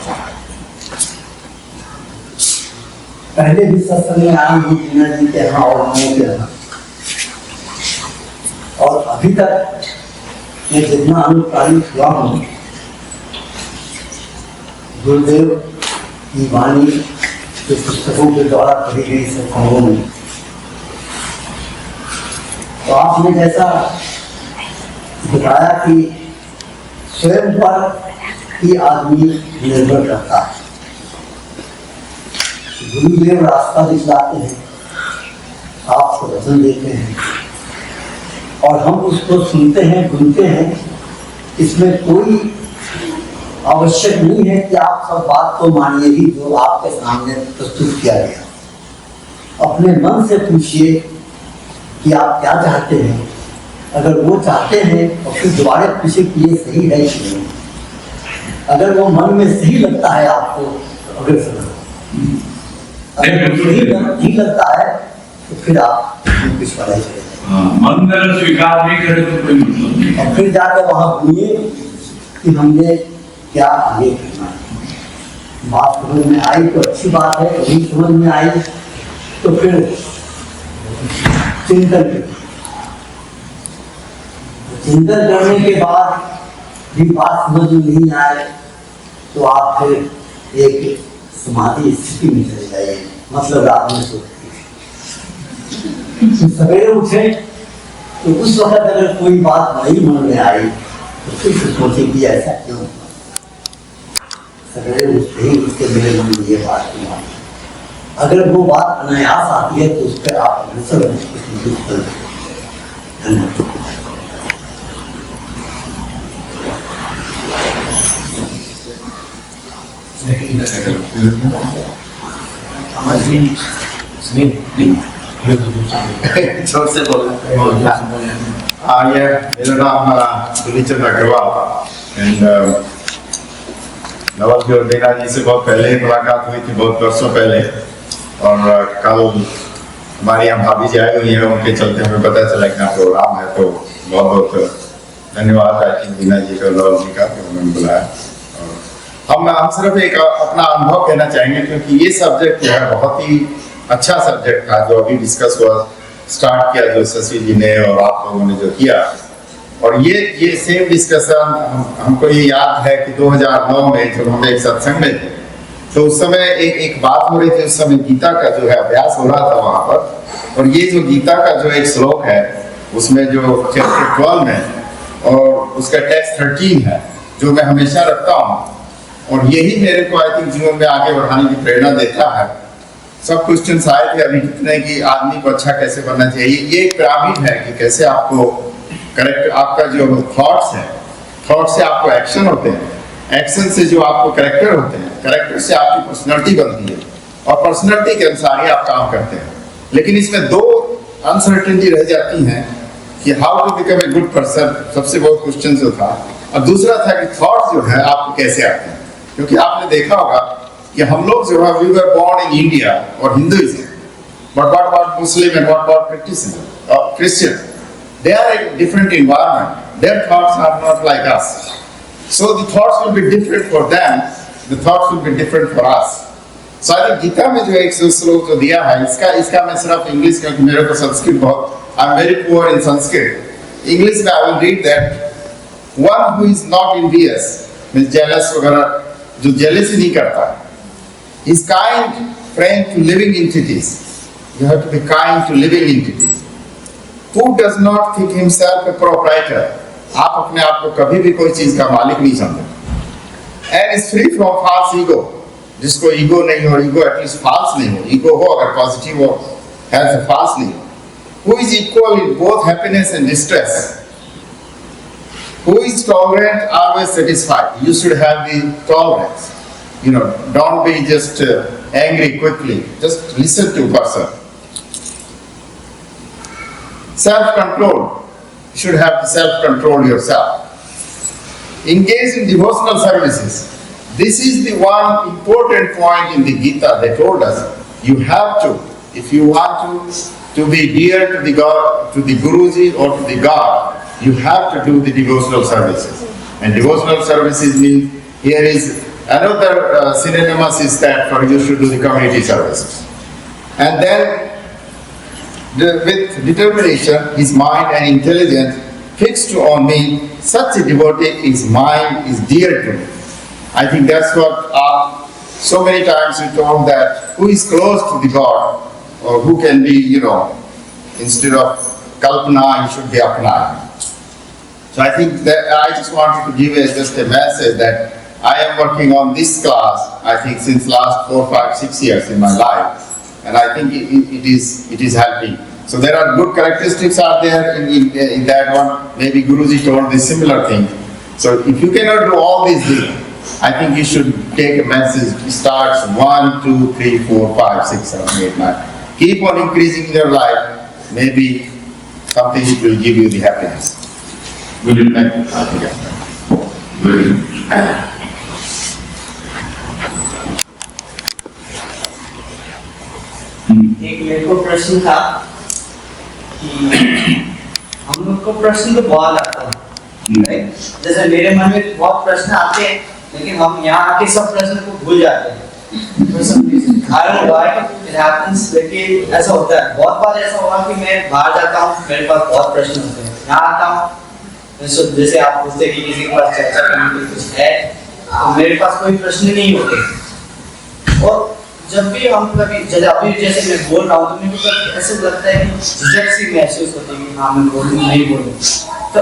पहले भी सत्संग में आया हूँ टीना जी के यहाँ और मैं के यहाँ, और अभी तक मैं जितना अनुप्राणित हुआ हूँ गुरुदेव की वाणी जो पुस्तकों के द्वारा पढ़ी गई सत्संगों में, तो आपने जैसा बताया कि स्वयं पर ही आदमी निर्भर करता है। गुरुदेव रास्ता दिखलाते हैं, आपको वचन देते हैं, और हम उसको सुनते हैं, सुनते हैं। इसमें कोई आवश्यक नहीं है कि आप सब बात को मानिए ही जो आपके सामने प्रस्तुत किया गया। अपने मन से पूछिए कि आप क्या चाहते हैं। अगर वो चाहते हैं और फिर दोबारा पूछे कि ये सही है कि नहीं। अगर वो मन में सही लगता है आपको तो अगर नहीं लगता है तो फिर आप कुछ पढ़ाई करें। मन में स्वीकार नहीं करे तो कोई मतलब नहीं। और फिर जाकर वहां बोलिए कि हमने क्या आगे करना है। बात समझ में आई तो अच्छी बात है, नहीं समझ में आई तो फिर चिंतन करिए। चिंतन करने के बाद भी बात समझ में नहीं आए तो आप फिर एक समाधि स्थिति में चले जाइए। मतलब रात में सोते सवेरे उठे तो उस वक्त अगर कोई बात नहीं मन में आई तो फिर से सोचे कि ऐसा क्यों हुआ। सवेरे उठते ही उसके मेरे मन में ये बात नहीं आई। अगर वो बात अनायास आती है तो उस पर आप अग्रसर जोर से बोलना। ये मेरा नाम दुलीचंद्र अग्रवाल एंड नवल की और देना जी से बहुत पहले ही मुलाकात हुई थी, बहुत वर्षों पहले। और कल हमारी यहाँ भाभी जी आई हुई है, उनके चलते हमें पता चला कि यहाँ प्रोग्राम है। तो बहुत बहुत धन्यवाद आई थिंक दीना जी का, नवल जी का, उन्होंने बुलाया। हम सिर्फ एक अपना अनुभव कहना चाहेंगे क्योंकि ये सब्जेक्ट जो है बहुत ही अच्छा सब्जेक्ट था जो अभी डिस्कस हुआ, स्टार्ट किया जो शशि जी ने और आप लोगों ने जो किया। और ये सेम डिस्कशन हमको ये याद है कि 2009 में जब हम एक सत्संग में थे तो उस समय एक बात हो रही थी। उस समय गीता का जो है अभ्यास हो रहा था वहां पर। और ये जो गीता का जो एक श्लोक है उसमें जो चैप्टर 12 में और उसका टेक्स्ट 13 है जो मैं हमेशा रखता हूँ और यही मेरे को आई थिंक जीवन में आगे बढ़ाने की प्रेरणा देता है। सब क्वेश्चंस आए थे अभी कितने कि आदमी को अच्छा कैसे बनना चाहिए। ये एक पिरामिड है कि कैसे आपको करेक्ट, आपका जो थॉट्स है, थॉट से आपको एक्शन होते हैं, एक्शन से जो आपको कैरेक्टर होते हैं, कैरेक्टर से आपकी पर्सनालिटी बनती है और पर्सनालिटी के अनुसार ही आप काम करते हैं। लेकिन इसमें दो अनसर्टेनिटी रह जाती हैं कि how to become a good person, सबसे बहुत क्वेश्चन जो था। और दूसरा था कि थॉट्स जो है आपको कैसे आते हैं। क्योंकि आपने देखा होगा कि हम लोग जो है we were born in India और Hinduism, but what about Muslim and what about Christian और Christian, they are in different environment, their thoughts are not like us, so the thoughts will be different for them, the thoughts will be different for us. So I think Gita में जो एक श्लोक जो दिया है इसका मैं सिर्फ इंग्लिश, क्योंकि मेरे को संस्कृत बहुत, I am very poor in Sanskrit, English में I will read that one who is not envious, means jealous वगैरह, जो जेलसी नहीं करता, is kind friend to living entities. You have to be kind to living entities. Who does not think himself a proprietor? आप अपने आप को कभी भी कोई चीज का मालिक नहीं समझते। And is free from false ego. जिसको ईगो नहीं हो, ईगो एटलीस्ट false नहीं हो, ईगो हो अगर पॉजिटिव हो, has a false नहीं हो। Who is equal in both happiness and distress? Who is tolerant, always satisfied? You should have the tolerance. You know, don't be just angry quickly. Just listen to person. Self-control. You should have to self-control yourself. Engage in devotional services. This is the one important point in the Gita. They told us you have to, if you want to be dear to the God, to the Guruji or to the God, you have to do the devotional services. And devotional services means here is another synonymous is that for you should do the community services. And then with determination, his mind and intelligence fixed on me, such a devotee, his mind is dear to me. I think that's what so many times we told that who is close to the God or who can be, you know, instead of kalpana, you should be apna. So I think that I just wanted to give just a message that I am working on this class, I think since last 4, 5, 6 years in my life. And I think it is helping. So there are good characteristics are there in that one. Maybe Guruji told this similar thing. So if you cannot do all these things, I think you should take a message. Starts 1, 2, 3, 4, 5, 6, 7, 8, 9. Keep on increasing in your life. Maybe something will give you the happiness. Good. एक मेरे को प्रश्न था कि हम लोग को प्रश्न तो बहुत आता है, right? जैसे मेरे मन में बहुत प्रश्न आते हैं, लेकिन हम यहाँ आके सब प्रश्न को भूल जाते हैं। For some reason, I don't know why it happens, लेकिन ऐसा होता है। बहुत बार ऐसा हुआ कि मैं बाहर जाता हूँ, मेरे पास बहुत प्रश्न होते हैं। यहाँ आता हूँ, जैसे आप पूछते कि किसी के पास चर्चा करने के लिए कुछ है, तो मेरे पास कोई प्रश्न नहीं होते। और जब भी हम कभी अभी जैसे मैं बोल रहा हूँ, तो मेरे को ऐसे लगता है कि झिझक सी महसूस होती है कि हाँ मैं बोलूँ नहीं बोलूँ। तो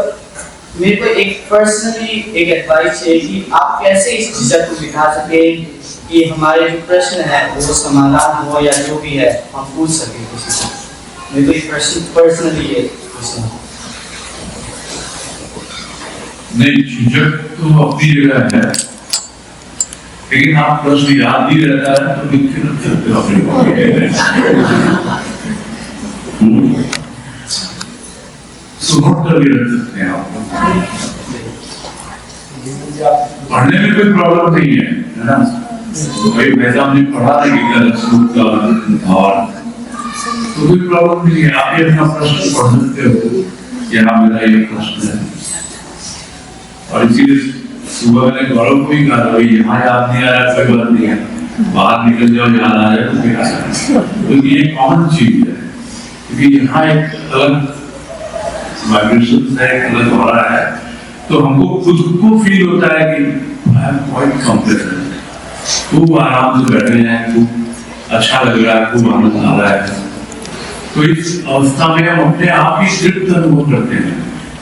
मेरे को एक पर्सनली एक एडवाइस है कि आप कैसे इस झिझक को बिठा सके कि हमारे जो प्रश्न है वो समाधान हो या जो भी है हम पूछ सके किसी से। मेरे को एक प्रश्न पर्सनली है पूछना। नहीं, झिझक तो अपनी जगह है, लेकिन आप प्रश्न याद नहीं रहता है तो लिख रख सकते हो अपने सुनोट करके रख सकते हैं आप। पढ़ने में कोई प्रॉब्लम नहीं है ना? भाई वैसा हमने पढ़ा नहीं कि सूख का और तो कोई प्रॉब्लम नहीं है। आप ये अपना प्रश्न पढ़ सकते हो, यहाँ मेरा ये प्रश्न है। और इसीलिए सुबह मैंने गौरव को ही कहा भाई यहाँ याद नहीं आ रहा, कोई बात नहीं है, बाहर निकल जाओ, याद आ जाए तो फिर तो ये कॉमन चीज है, क्योंकि यहाँ एक अलग वाइब्रेशन है, एक अलग हो रहा है, तो हमको खुद को फील होता है कि आई एम क्वाइट कंप्लीट, खूब आराम से बैठे हैं, खूब अच्छा लग रहा है, खूब आनंद आ रहा है। तो इस अवस्था में हम अपने आप ही तृप्त अनुभव करते हैं,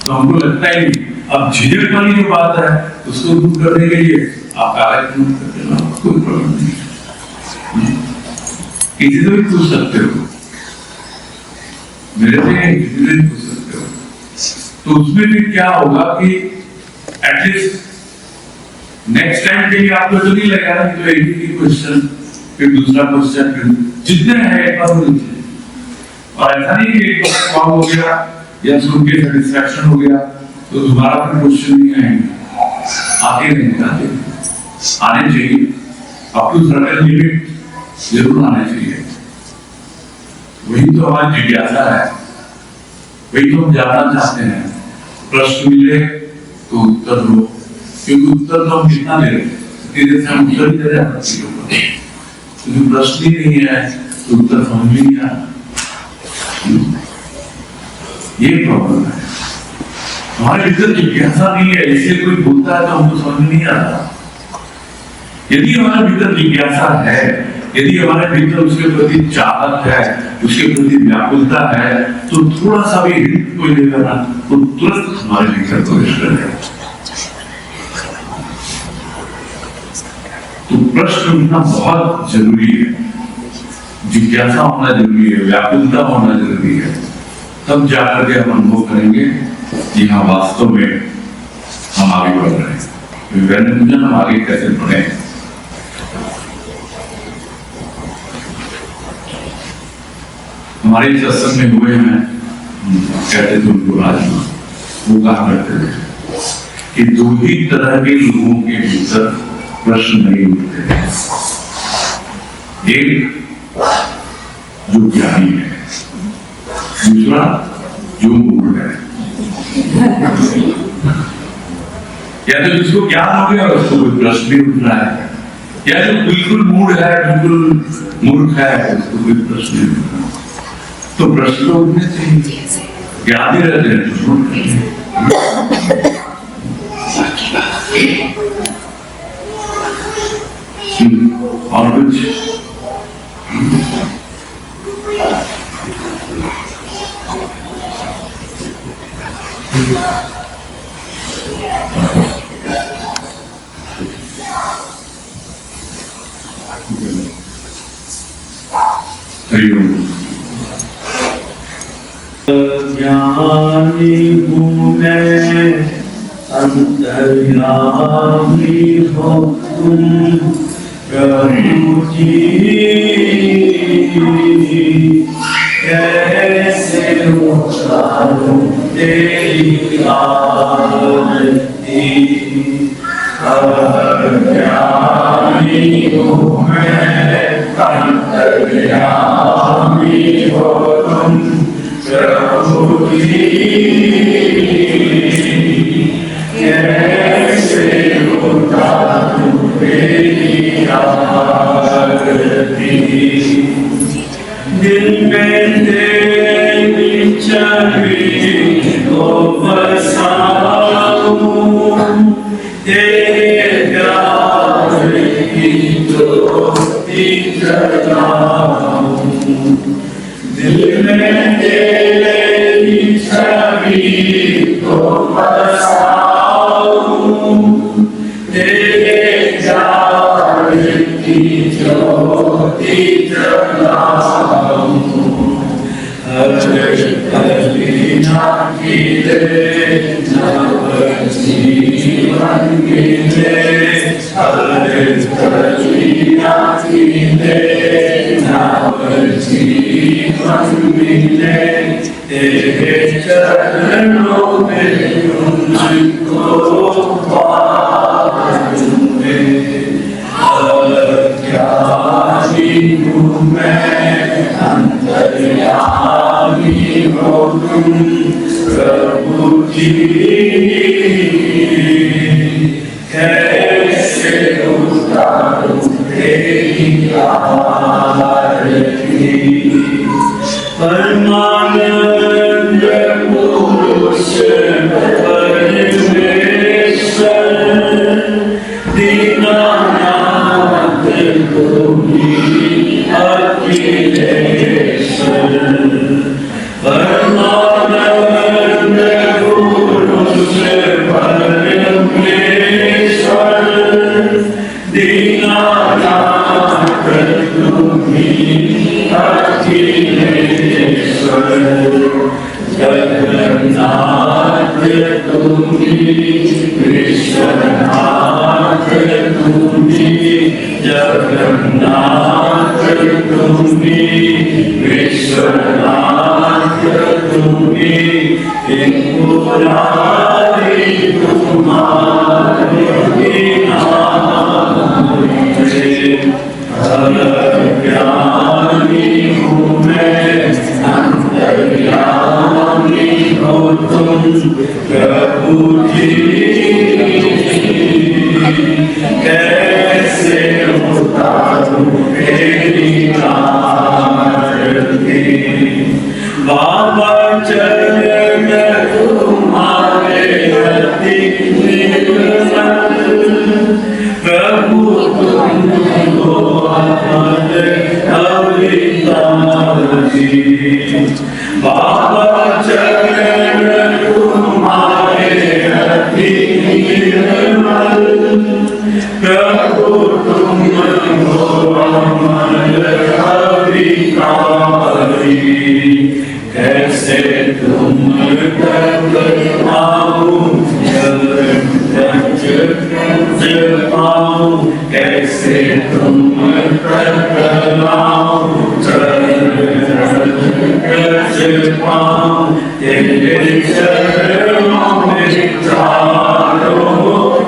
तो हमको लगता है अब झिझक वाली जो बात है उसको दूर करने के लिए आप कार्यक्रम करते हो, कोई प्रॉब्लम नहीं, किसी से भी पूछ सकते हो, मेरे से किसी से भी पूछ सकते हो। तो उसमें भी क्या होगा कि एटलीस्ट नेक्स्ट टाइम के लिए आपको तो नहीं लगा कि तो एक ही क्वेश्चन फिर दूसरा क्वेश्चन फिर जितने हैं एक बार पूछिए। और ऐसा नहीं कि एक बार काम हो गया या सुन के सेटिस्फैक्शन हो गया तो दोबारा फिर क्वेश्चन नहीं आएंगे, आगे नहीं आते, आने चाहिए, अप टू सर्टेन लिमिट जरूर आने चाहिए। वही तो हमारी जिज्ञासा है, वही तो हम जानना चाहते हैं। प्रश्न मिले तो उत्तर दो, क्योंकि उत्तर तो हम कितना दे रहे हैं, धीरे से हम उत्तर ही दे रहे हैं, क्योंकि प्रश्न ही नहीं है तो उत्तर समझ में नहीं आ रहा। ये प्रॉब्लम है, हमारे भीतर जिज्ञासा नहीं है, इसलिए कोई बोलता है तो हमको समझ में नहीं आता। यदि हमारे भीतर जिज्ञासा है, यदि हमारे भीतर उसके प्रति चाहत है, उसके प्रति व्याकुलता है, तो थोड़ा सा भी हिंट कोई देगा ना तो तुरंत हमारे भीतर प्रवेश करेगा। तो प्रश्न उठना बहुत जरूरी है, जिज्ञासा होना जरूरी है, व्याकुलता होना जरूरी है, तब जाकर के हम अनुभव करेंगे कि हाँ वास्तव में हम आगे बढ़ रहे हैं। वैज्ञानिक पूजन हम आगे कैसे बढ़े। हमारे सत्संग में हुए हैं, कहते थे उनको राजमा, वो कहा करते थे कि दो ही तरह के लोगों के भीतर प्रश्न नहीं उठते हैं, एक जो ज्ञानी है, दूसरा जो मूढ़ है। या तो जिसको ज्ञान हो गया उसको कोई प्रश्न नहीं उठ रहा है, या जो बिल्कुल मूढ़ है, बिल्कुल मूर्ख है, उसको कोई प्रश्न नहीं उठ रहा। तो प्रश्न तो उठने चाहिए, ज्ञान ही रहते हैं तो और कुछ हरिओम। ज्ञानी हूँ मैं, अंतर्यामी हो तुम प्रभु जी। कैसे उतारूं तेरी आरती, अज्ञानी हूँ मैं, अंतर्यामी हो तुम प्रभु जी। कैसे उतारूं तेरी आरती, दिल में तेरी छवि को बसाऊं, तेरे प्यार की ज्योति जलाऊं। दिल में तेरी छवि को बसाऊं, तेरे प्यार की ज्योति जलाऊं। हर कलीना की दे नव जीवन मिले, हर कलीना की दे नव जीवन मिले। तेरे चरणों में तुमको पाऊंगे, अज्ञानी हूँ मैं, अंतर्यामी हो तुम प्रभु जी। कैसे उतारूं तेरी आरती, परमानंद पुरुष परमेश्वर, दीनानाथ तुम्ही अखिलेश्वर। परमानंद पुरुष परमेश्वर, दीनानाथ तुम्ही अखिलेश्वर। जगन्नाथ तुम्ही, विश्वनाथ तुम्ही, जगन्नाथ तुम्ही, विश्वनाथ तुम्ही। इन पुरारी तुम्हारे नाम रे, अज्ञानी हूँ मैं, अंतर्यामी हो तुम प्रभु जी। कैसे उतारूं तेरी आरती, बाबा चरण तुम्हारे अति निर्मल, प्रभु तुमको अमर अविनाशी। बाबा चरण तुम्हारे अति निर्मल, प्रभु तुमको अमर अविनाशी। कैसे तुम तक आऊं, पाऊं, कैसे तुम तक आऊं, पाऊं। तेरे चरणों में चारों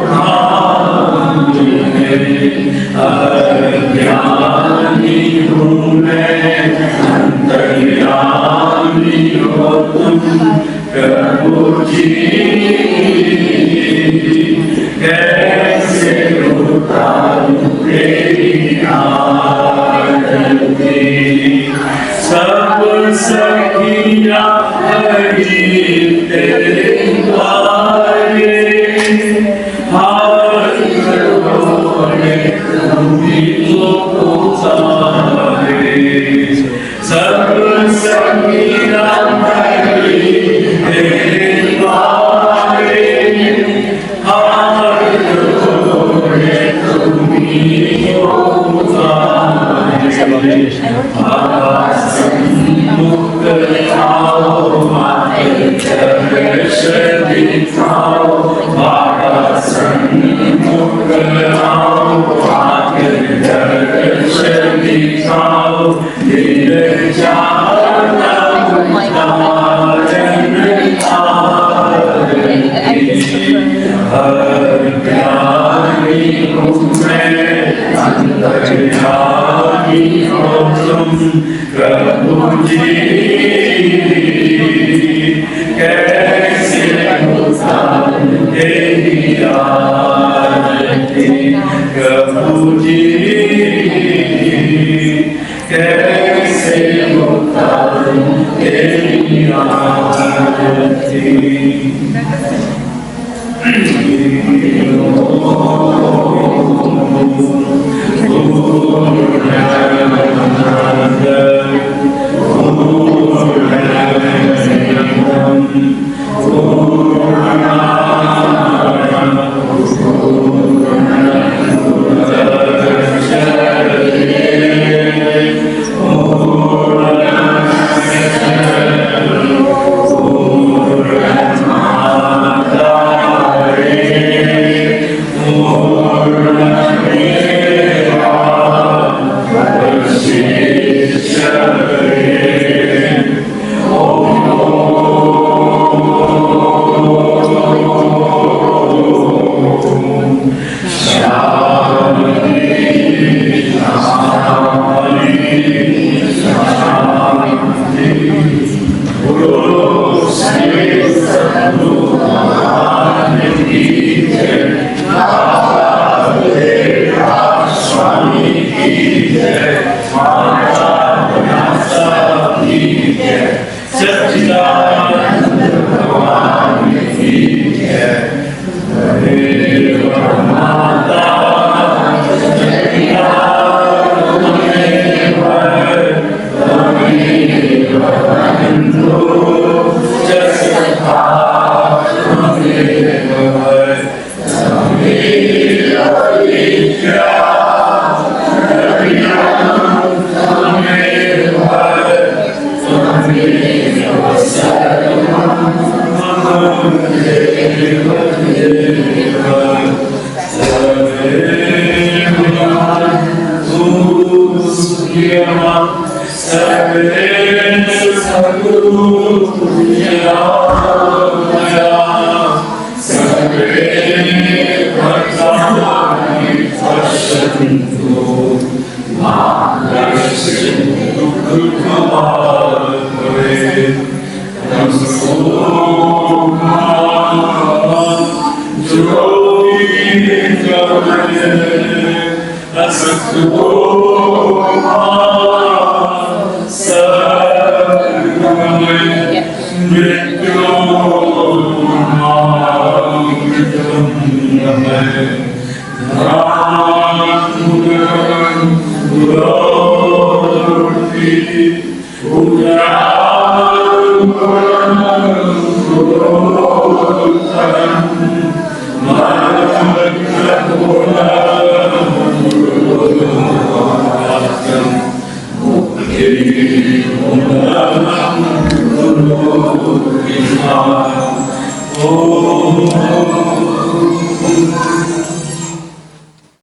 धाम है, अज्ञानी हूँ मैं, अंतर्यामी हो तुम प्रभु जी। कैसे उतारूं तेरी आरती, सब सखियाँ हरी तेरे द्वारे, हाथ जोड़े तुम्हीं को पुकारे। सब सखियाँ हरी तेरे द्वारे, हाथ जोड़े तुम्हीं को पुकारे। मुक्त आओ माते Oh,